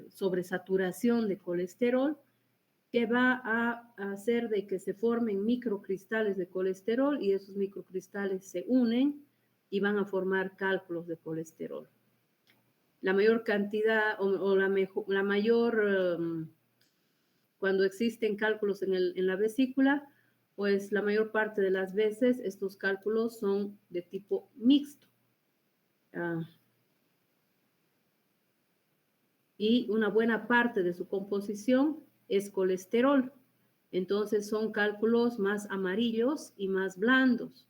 sobresaturación de colesterol, que va a hacer de que se formen microcristales de colesterol y esos microcristales se unen y van a formar cálculos de colesterol. La mayor cantidad o la mayor, cuando existen cálculos en la vesícula, pues la mayor parte de las veces estos cálculos son de tipo mixto. Y una buena parte de su composición es colesterol. Entonces son cálculos más amarillos y más blandos.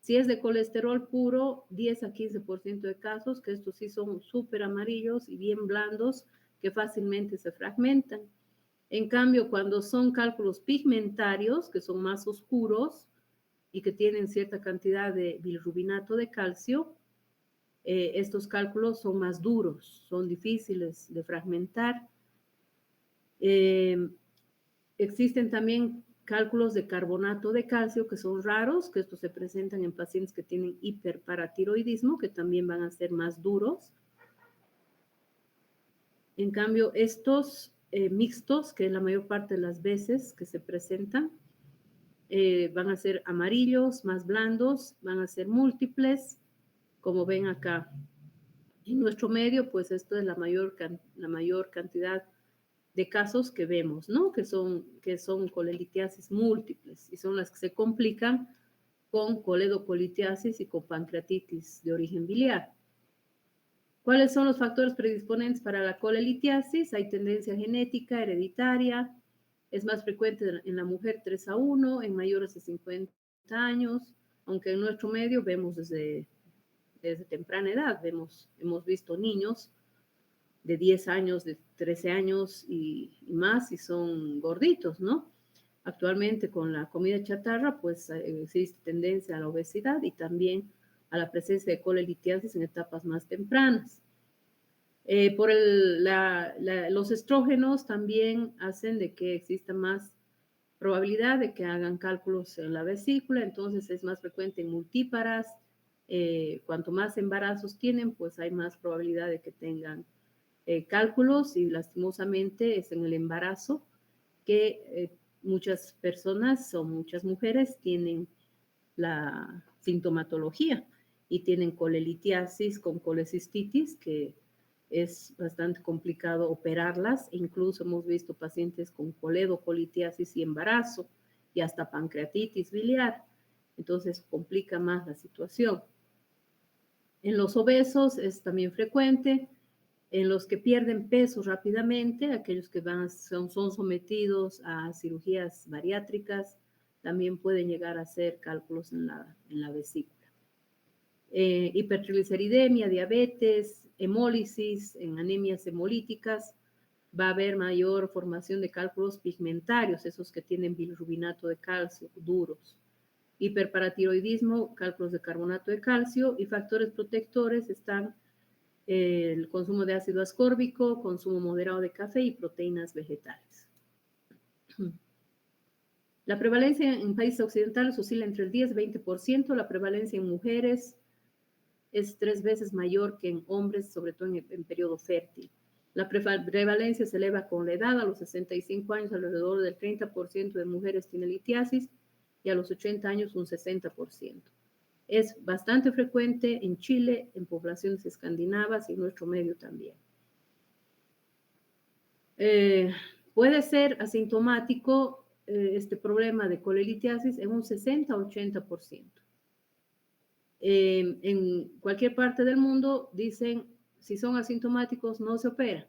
Si es de colesterol puro, 10 a 15% de casos, que estos sí son súper amarillos y bien blandos, que fácilmente se fragmentan. En cambio, cuando son cálculos pigmentarios, que son más oscuros y que tienen cierta cantidad de bilirrubinato de calcio, estos cálculos son más duros, son difíciles de fragmentar. Existen también cálculos de carbonato de calcio que son raros, que estos se presentan en pacientes que tienen hiperparatiroidismo, que también van a ser más duros. En cambio, estos mixtos, que es la mayor parte de las veces que se presentan, van a ser amarillos, más blandos, van a ser múltiples, como ven acá. En nuestro medio, pues esto es la mayor cantidad de casos que vemos, ¿no? Que son colelitiasis múltiples y son las que se complican con coledocolitiasis y con pancreatitis de origen biliar. ¿Cuáles son los factores predisponentes para la colelitiasis? Hay tendencia genética, hereditaria, es más frecuente en la mujer 3-1, en mayores de 50 años, aunque en nuestro medio vemos desde temprana edad, hemos visto niños de 10 años, de 13 años y más, y son gorditos, ¿no? Actualmente con la comida chatarra, pues existe tendencia a la obesidad y también a la presencia de colelitiasis en etapas más tempranas. Los estrógenos también hacen de que exista más probabilidad de que hagan cálculos en la vesícula, entonces es más frecuente en multíparas. Cuanto más embarazos tienen, pues hay más probabilidad de que tengan cálculos, y lastimosamente es en el embarazo que muchas personas o muchas mujeres tienen la sintomatología y tienen colelitiasis con colecistitis, que es bastante complicado operarlas. Incluso hemos visto pacientes con coledocolitiasis y embarazo y hasta pancreatitis biliar. Entonces complica más la situación. En los obesos es también frecuente. En los que pierden peso rápidamente, aquellos que son sometidos a cirugías bariátricas, también pueden llegar a hacer cálculos en la vesícula. Hipertrigliceridemia, diabetes, hemólisis, en anemias hemolíticas, va a haber mayor formación de cálculos pigmentarios, esos que tienen bilirrubinato de calcio duros. Hiperparatiroidismo, cálculos de carbonato de calcio, y factores protectores están el consumo de ácido ascórbico, consumo moderado de café y proteínas vegetales. La prevalencia en países occidentales oscila entre el 10 y 20%. La prevalencia en mujeres es 3 veces mayor que en hombres, sobre todo en periodo fértil. La prevalencia se eleva con la edad. A los 65 años, alrededor del 30% de mujeres tiene litiasis y a los 80 años un 60%. Es bastante frecuente en Chile, en poblaciones escandinavas y en nuestro medio también. Puede ser asintomático este problema de colelitiasis en un 60-80%. En cualquier parte del mundo dicen, si son asintomáticos, no se opera.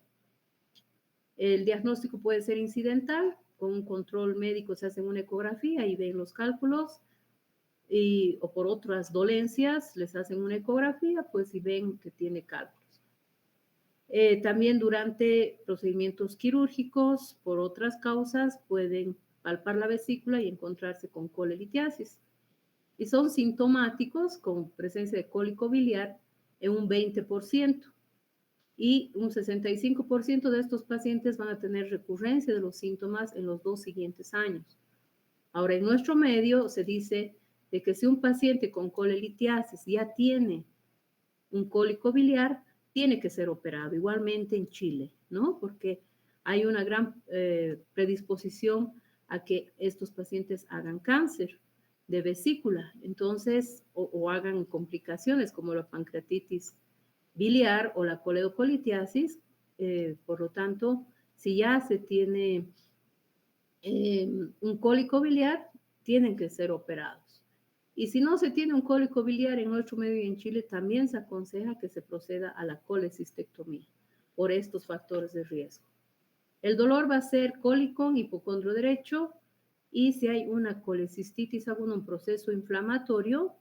El diagnóstico puede ser incidental, con un control médico se hace una ecografía y ven los cálculos, o por otras dolencias les hacen una ecografía, pues y ven que tiene cálculos. También durante procedimientos quirúrgicos, por otras causas, pueden palpar la vesícula y encontrarse con colelitiasis. Y son sintomáticos con presencia de cólico biliar en un 20%. Y un 65% de estos pacientes van a tener recurrencia de los síntomas en los 2 siguientes años. Ahora, en nuestro medio se dice de que si un paciente con colelitiasis ya tiene un cólico biliar, tiene que ser operado, igualmente en Chile, ¿no? Porque hay una gran predisposición a que estos pacientes hagan cáncer de vesícula, entonces, o hagan complicaciones como la pancreatitis biliar o la coledocolitiasis. Por lo tanto, si ya se tiene un cólico biliar, tienen que ser operados. Y si no se tiene un cólico biliar en nuestro medio y en Chile, también se aconseja que se proceda a la colecistectomía por estos factores de riesgo. El dolor va a ser cólico, hipocondrio derecho, y si hay una colecistitis aguda, un proceso inflamatorio,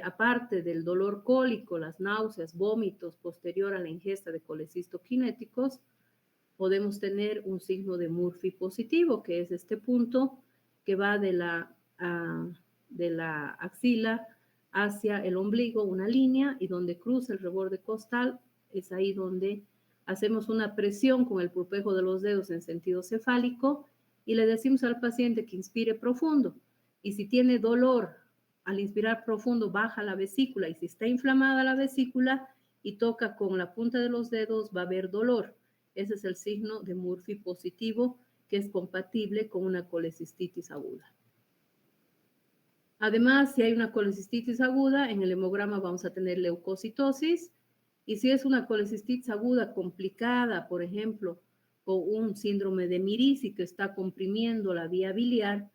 aparte del dolor cólico, las náuseas, vómitos posterior a la ingesta de colecistoquinéticos, podemos tener un signo de Murphy positivo, que es este punto que va de la axila hacia el ombligo, una línea, y donde cruza el reborde costal, es ahí donde hacemos una presión con el pulpejo de los dedos en sentido cefálico y le decimos al paciente que inspire profundo. Y si tiene dolor al inspirar profundo, baja la vesícula, y si está inflamada la vesícula y toca con la punta de los dedos, va a haber dolor. Ese es el signo de Murphy positivo, que es compatible con una colecistitis aguda. Además, si hay una colecistitis aguda, en el hemograma vamos a tener leucocitosis, y si es una colecistitis aguda complicada, por ejemplo, con un síndrome de Mirizi que está comprimiendo la vía biliar,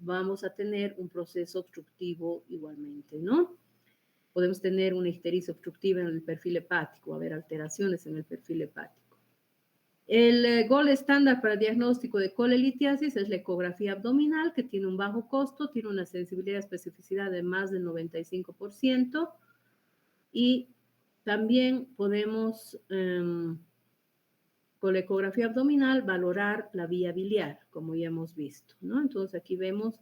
vamos a tener un proceso obstructivo igualmente, ¿no? Podemos tener una ictericia obstructiva en el perfil hepático, haber alteraciones en el perfil hepático. El gold estándar para diagnóstico de colelitiasis es la ecografía abdominal, que tiene un bajo costo, tiene una sensibilidad y especificidad de más del 95%, y también podemos, con la ecografía abdominal, valorar la vía biliar, como ya hemos visto, ¿no? Entonces aquí vemos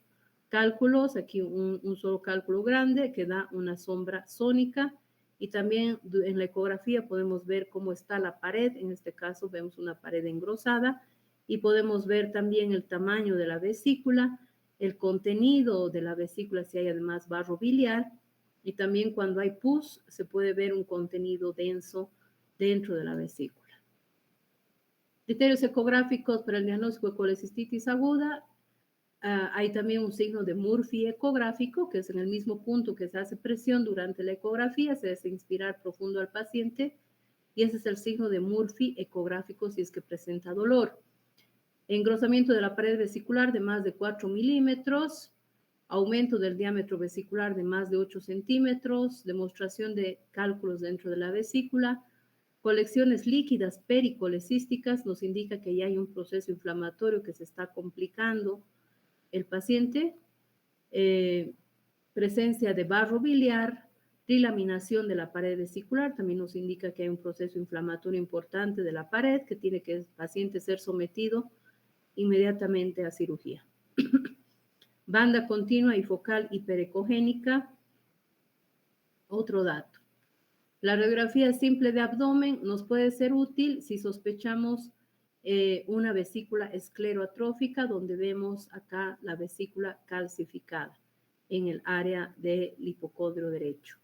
cálculos, aquí un solo cálculo grande que da una sombra sónica, y también en la ecografía podemos ver cómo está la pared. En este caso vemos una pared engrosada, y podemos ver también el tamaño de la vesícula, el contenido de la vesícula, si hay además barro biliar, y también cuando hay pus se puede ver un contenido denso dentro de la vesícula. Criterios ecográficos para el diagnóstico de colecistitis aguda. Hay también un signo de Murphy ecográfico, que es en el mismo punto que se hace presión durante la ecografía, se hace inspirar profundo al paciente, y ese es el signo de Murphy ecográfico si es que presenta dolor. Engrosamiento de la pared vesicular de más de 4 milímetros, aumento del diámetro vesicular de más de 8 centímetros, demostración de cálculos dentro de la vesícula, colecciones líquidas pericolecísticas, nos indica que ya hay un proceso inflamatorio que se está complicando el paciente, presencia de barro biliar, trilaminación de la pared vesicular, también nos indica que hay un proceso inflamatorio importante de la pared, que tiene que el paciente ser sometido inmediatamente a cirugía. Banda continua y focal hiperecogénica. Otro dato. La radiografía simple de abdomen nos puede ser útil si sospechamos una vesícula escleroatrófica, donde vemos acá la vesícula calcificada en el área del hipocondrio derecho.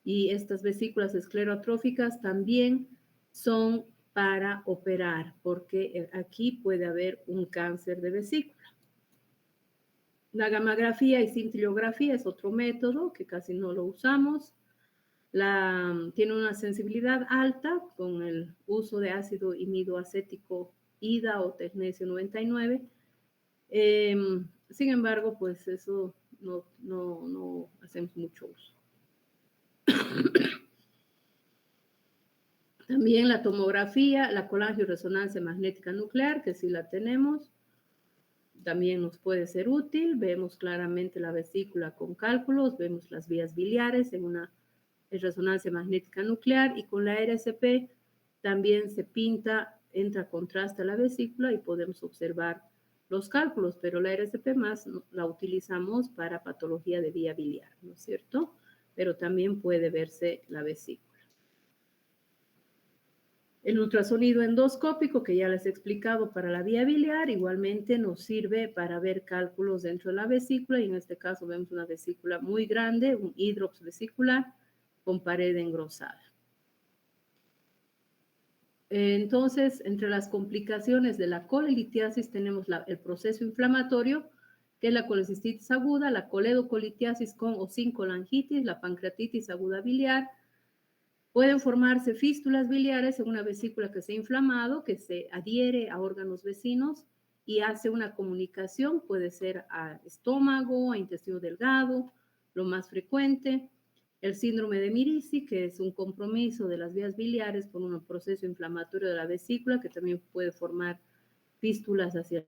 Y estas vesículas esclerotróficas también son para operar, porque aquí puede haber un cáncer de vesícula. La gammagrafía y cintilografía es otro método que casi no lo usamos. Tiene una sensibilidad alta con el uso de ácido imidoacético IDA o tecnesio 99. Sin embargo, pues eso no hacemos mucho uso. También la tomografía, la colangioresonancia magnética nuclear, que sí la tenemos, también nos puede ser útil. Vemos claramente la vesícula con cálculos, vemos las vías biliares en una resonancia magnética nuclear, y con la RSP también se pinta, entra contraste a la vesícula y podemos observar los cálculos, pero la RSP más la utilizamos para patología de vía biliar, ¿no es cierto? Pero también puede verse la vesícula. El ultrasonido endoscópico, que ya les he explicado para la vía biliar, igualmente nos sirve para ver cálculos dentro de la vesícula, y en este caso vemos una vesícula muy grande, un hidrox vesicular con pared engrosada. Entonces, entre las complicaciones de la colelitiasis tenemos el proceso inflamatorio, que es la colecistitis aguda, la coledocolitiasis con o sin colangitis, la pancreatitis aguda biliar. Pueden formarse fístulas biliares en una vesícula que se ha inflamado, que se adhiere a órganos vecinos y hace una comunicación, puede ser a estómago, a intestino delgado, lo más frecuente. El síndrome de Mirici, que es un compromiso de las vías biliares por un proceso inflamatorio de la vesícula, que también puede formar fístulas hacia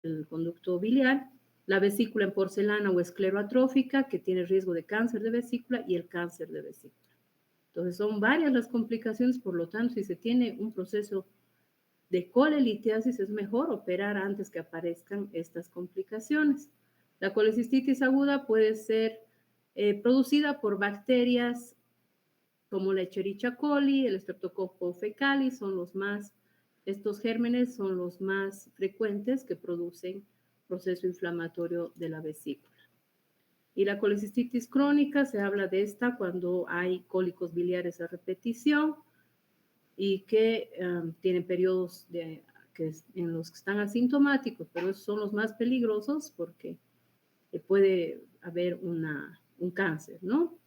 el conducto biliar. La vesícula en porcelana o escleroatrófica, que tiene riesgo de cáncer de vesícula, y el cáncer de vesícula. Entonces, son varias las complicaciones, por lo tanto, si se tiene un proceso de colelitiasis, es mejor operar antes que aparezcan estas complicaciones. La colecistitis aguda puede ser producida por bacterias como la Escherichia coli, el Streptococcus fecalis, estos gérmenes son los más frecuentes que producen proceso inflamatorio de la vesícula. Y la colecistitis crónica, se habla de esta cuando hay cólicos biliares a repetición y que tienen periodos en los que están asintomáticos, pero esos son los más peligrosos porque puede haber un cáncer, ¿no?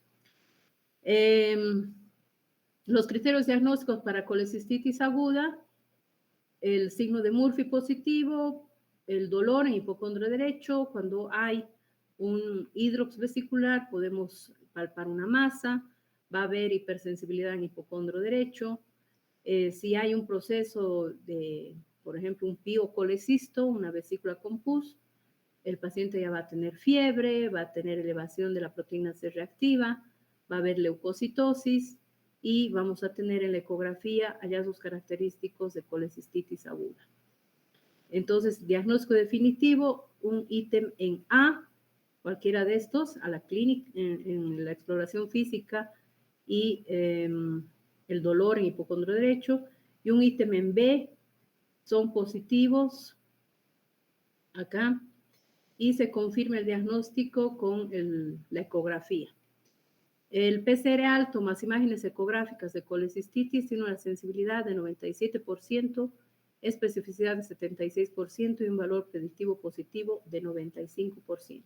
Los criterios diagnósticos para colecistitis aguda: el signo de Murphy positivo, el dolor en hipocondrio derecho. Cuando hay un hidrox vesicular, podemos palpar una masa, va a haber hipersensibilidad en hipocondrio derecho. Si hay un proceso de, por ejemplo, un piocolecisto, una vesícula con pus, el paciente ya va a tener fiebre, va a tener elevación de la proteína C reactiva, va a haber leucocitosis y vamos a tener en la ecografía hallazgos característicos de colecistitis aguda. Entonces, diagnóstico definitivo, un ítem en A, cualquiera de estos, a la clínica, en la exploración física y el dolor en hipocondrio derecho, y un ítem en B, son positivos acá, y se confirma el diagnóstico con la ecografía. El PCR alto más imágenes ecográficas de colecistitis tiene una sensibilidad de 97%, especificidad de 76% y un valor predictivo positivo de 95%.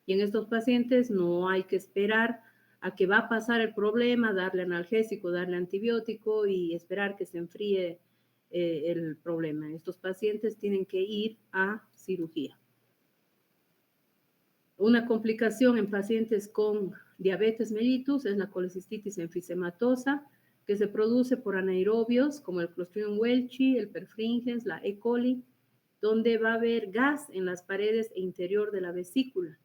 Y en estos pacientes no hay que esperar a que va a pasar el problema, darle analgésico, darle antibiótico y esperar que se enfríe el problema. Estos pacientes tienen que ir a cirugía. Una complicación en pacientes con diabetes mellitus es la colecistitis enfisematosa, que se produce por anaerobios como el Clostridium welchi, el perfringens, la E. coli, donde va a haber gas en las paredes e interior de la vesícula.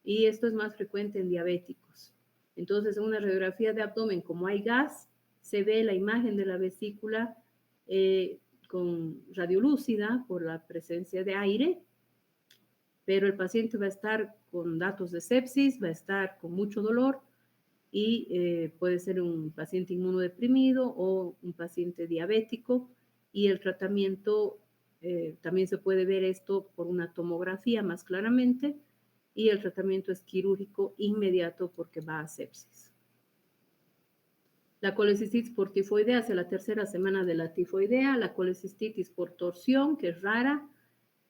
Y esto es más frecuente en diabéticos. Entonces, en una radiografía de abdomen, como hay gas, se ve la imagen de la vesícula con radiolúcida por la presencia de aire, pero el paciente va a estar con datos de sepsis, va a estar con mucho dolor y puede ser un paciente inmunodeprimido o un paciente diabético y el tratamiento también se puede ver esto por una tomografía más claramente, y el tratamiento es quirúrgico inmediato porque va a sepsis. La colecistitis por tifoidea hacia la tercera semana de la tifoidea, la colecistitis por torsión, que es rara,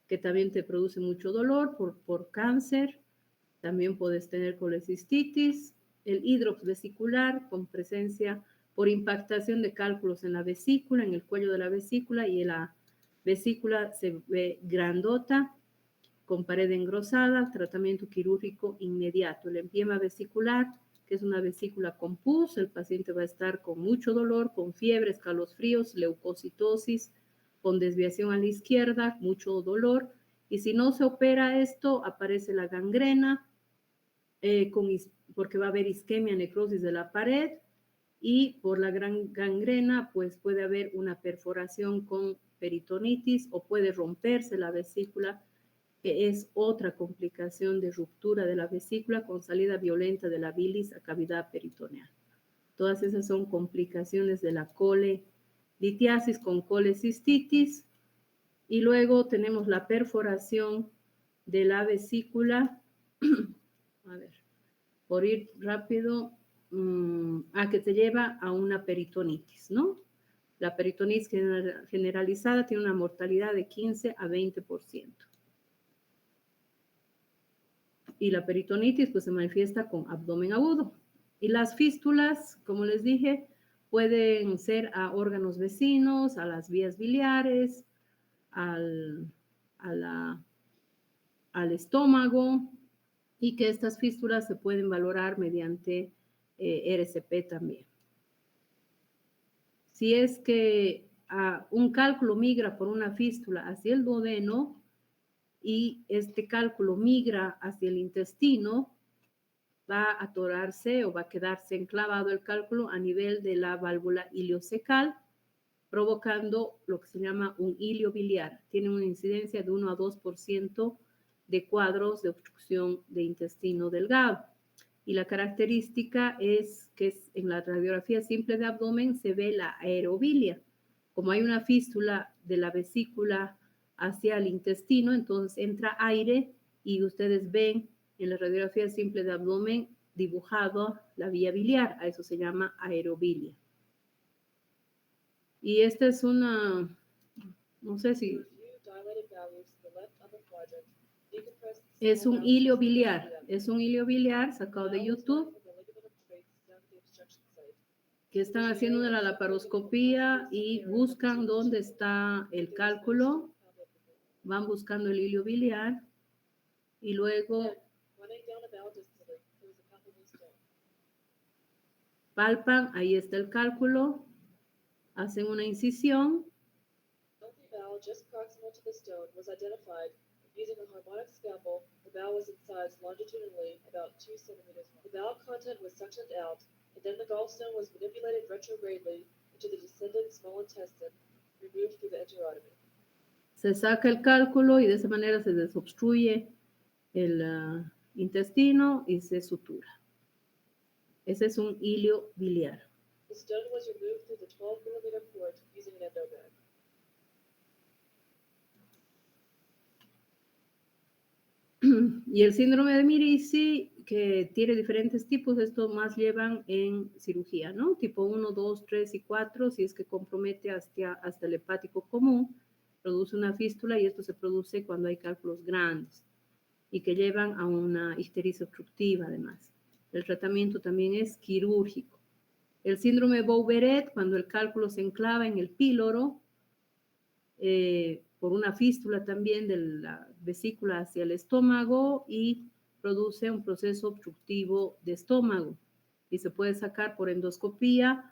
que también te produce mucho dolor por cáncer, también puedes tener colecistitis, el hidrops vesicular con presencia por impactación de cálculos en la vesícula, en el cuello de la vesícula, y en la vesícula se ve grandota, con pared engrosada, tratamiento quirúrgico inmediato. El empiema vesicular, que es una vesícula con pus, el paciente va a estar con mucho dolor, con fiebre, escalofríos, leucocitosis, con desviación a la izquierda, mucho dolor, y si no se opera esto, aparece la gangrena, porque va a haber isquemia, necrosis de la pared, y por la gran gangrena, pues puede haber una perforación con peritonitis o puede romperse la vesícula, que es otra complicación de ruptura de la vesícula con salida violenta de la bilis a cavidad peritoneal. Todas esas son complicaciones de la colelitiasis con colecistitis. Y luego tenemos la perforación de la vesícula. A ver, por ir rápido, que te lleva a una peritonitis, ¿no? La peritonitis generalizada tiene una mortalidad de 15 a 20%. Y la peritonitis pues se manifiesta con abdomen agudo. Y las fístulas, como les dije, pueden ser a órganos vecinos, a las vías biliares, al estómago, y que estas fístulas se pueden valorar mediante RCP también. Si es que un cálculo migra por una fístula hacia el duodeno y este cálculo migra hacia el intestino, va a atorarse o va a quedarse enclavado el cálculo a nivel de la válvula iliocecal, provocando lo que se llama un hilio biliar. Tiene una incidencia de 1 a 2% de cuadros de obstrucción de intestino delgado. Y la característica es que en la radiografía simple de abdomen se ve la aerobilia. Como hay una fístula de la vesícula hacia el intestino, entonces entra aire y ustedes ven en la radiografía simple de abdomen dibujado la vía biliar. A eso se llama aerobilia. Y esta es una, no sé si... Es un hilio biliar sacado de YouTube, que están haciendo una laparoscopía y buscan dónde está el cálculo, van buscando el hilio biliar y luego palpan, ahí está el cálculo, hacen una incisión. Just proximal to the stone was identified using a harmonic scalpel. The bowel was incised longitudinally about 2 centimeters. The bowel content was suctioned out, and then the gallstone was manipulated retrogradely into the descending small intestine, removed through the enterotomy. Se saca el cálculo y de esa manera se desobstruye el intestino y se sutura. Ese es un hilio biliar. The stone was removed through the 12-millimeter port using an endobag. Y el síndrome de Mirici, que tiene diferentes tipos, esto más llevan en cirugía, ¿no? Tipo 1, 2, 3 y 4, si es que compromete hasta el hepático común, produce una fístula y esto se produce cuando hay cálculos grandes y que llevan a una ictericia obstructiva además. El tratamiento también es quirúrgico. El síndrome de Bouveret, cuando el cálculo se enclava en el píloro, por una fístula también de la vesícula hacia el estómago y produce un proceso obstructivo de estómago y se puede sacar por endoscopía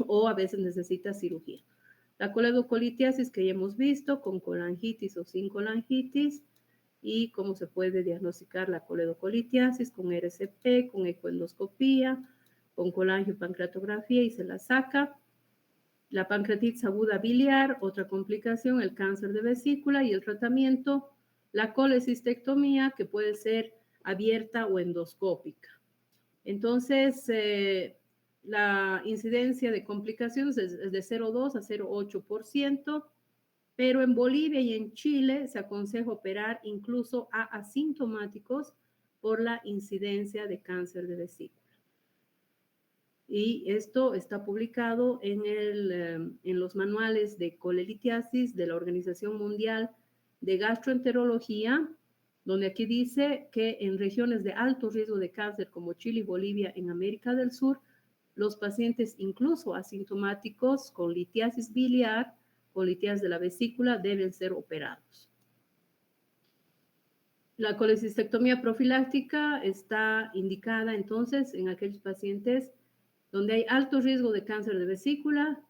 o a veces necesita cirugía. La coledocolitiasis que ya hemos visto con colangitis o sin colangitis y cómo se puede diagnosticar la coledocolitiasis con RCP, con ecoendoscopía, con colangiopancreatografía y se la saca. La pancreatitis aguda biliar, otra complicación, el cáncer de vesícula y el tratamiento, la colecistectomía que puede ser abierta o endoscópica. Entonces, La incidencia de complicaciones es de 0,2 a 0,8%, pero en Bolivia y en Chile se aconseja operar incluso a asintomáticos por la incidencia de cáncer de vesícula. Y esto está publicado en los manuales de colelitiasis de la Organización Mundial de Gastroenterología, donde aquí dice que en regiones de alto riesgo de cáncer como Chile y Bolivia en América del Sur, los pacientes incluso asintomáticos con litiasis biliar, con litiasis de la vesícula, deben ser operados. La colecistectomía profiláctica está indicada entonces en aquellos pacientes donde hay alto riesgo de cáncer de vesícula,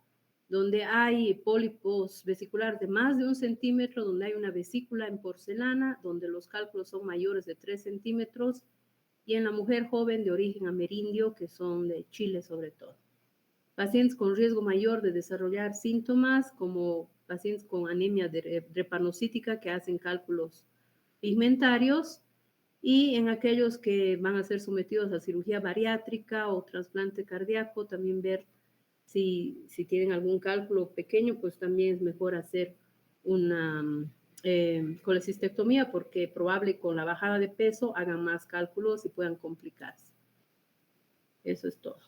donde hay pólipos vesiculares de más de 1 centímetro, donde hay una vesícula en porcelana, donde los cálculos son mayores de 3 centímetros, y en la mujer joven de origen amerindio, que son de Chile sobre todo. Pacientes con riesgo mayor de desarrollar síntomas, como pacientes con anemia drepanocítica que hacen cálculos pigmentarios, y en aquellos que van a ser sometidos a cirugía bariátrica o trasplante cardíaco, también ver si tienen algún cálculo pequeño, pues también es mejor hacer una colecistectomía, porque probable con la bajada de peso hagan más cálculos y puedan complicarse. Eso es todo.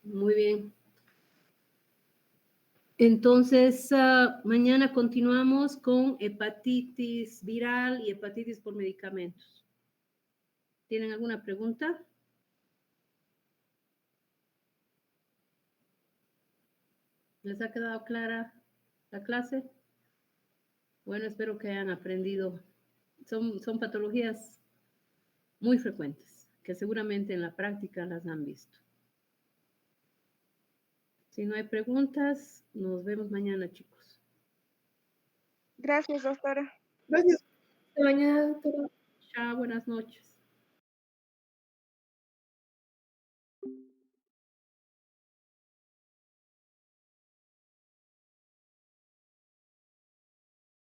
Muy bien. Entonces, mañana continuamos con hepatitis viral y hepatitis por medicamentos. ¿Tienen alguna pregunta? ¿Les ha quedado clara la clase? Bueno, espero que hayan aprendido. Son patologías muy frecuentes, que seguramente en la práctica las han visto. Si no hay preguntas, nos vemos mañana, chicos. Gracias, doctora. Gracias. Hasta mañana, doctora. Chao, buenas noches.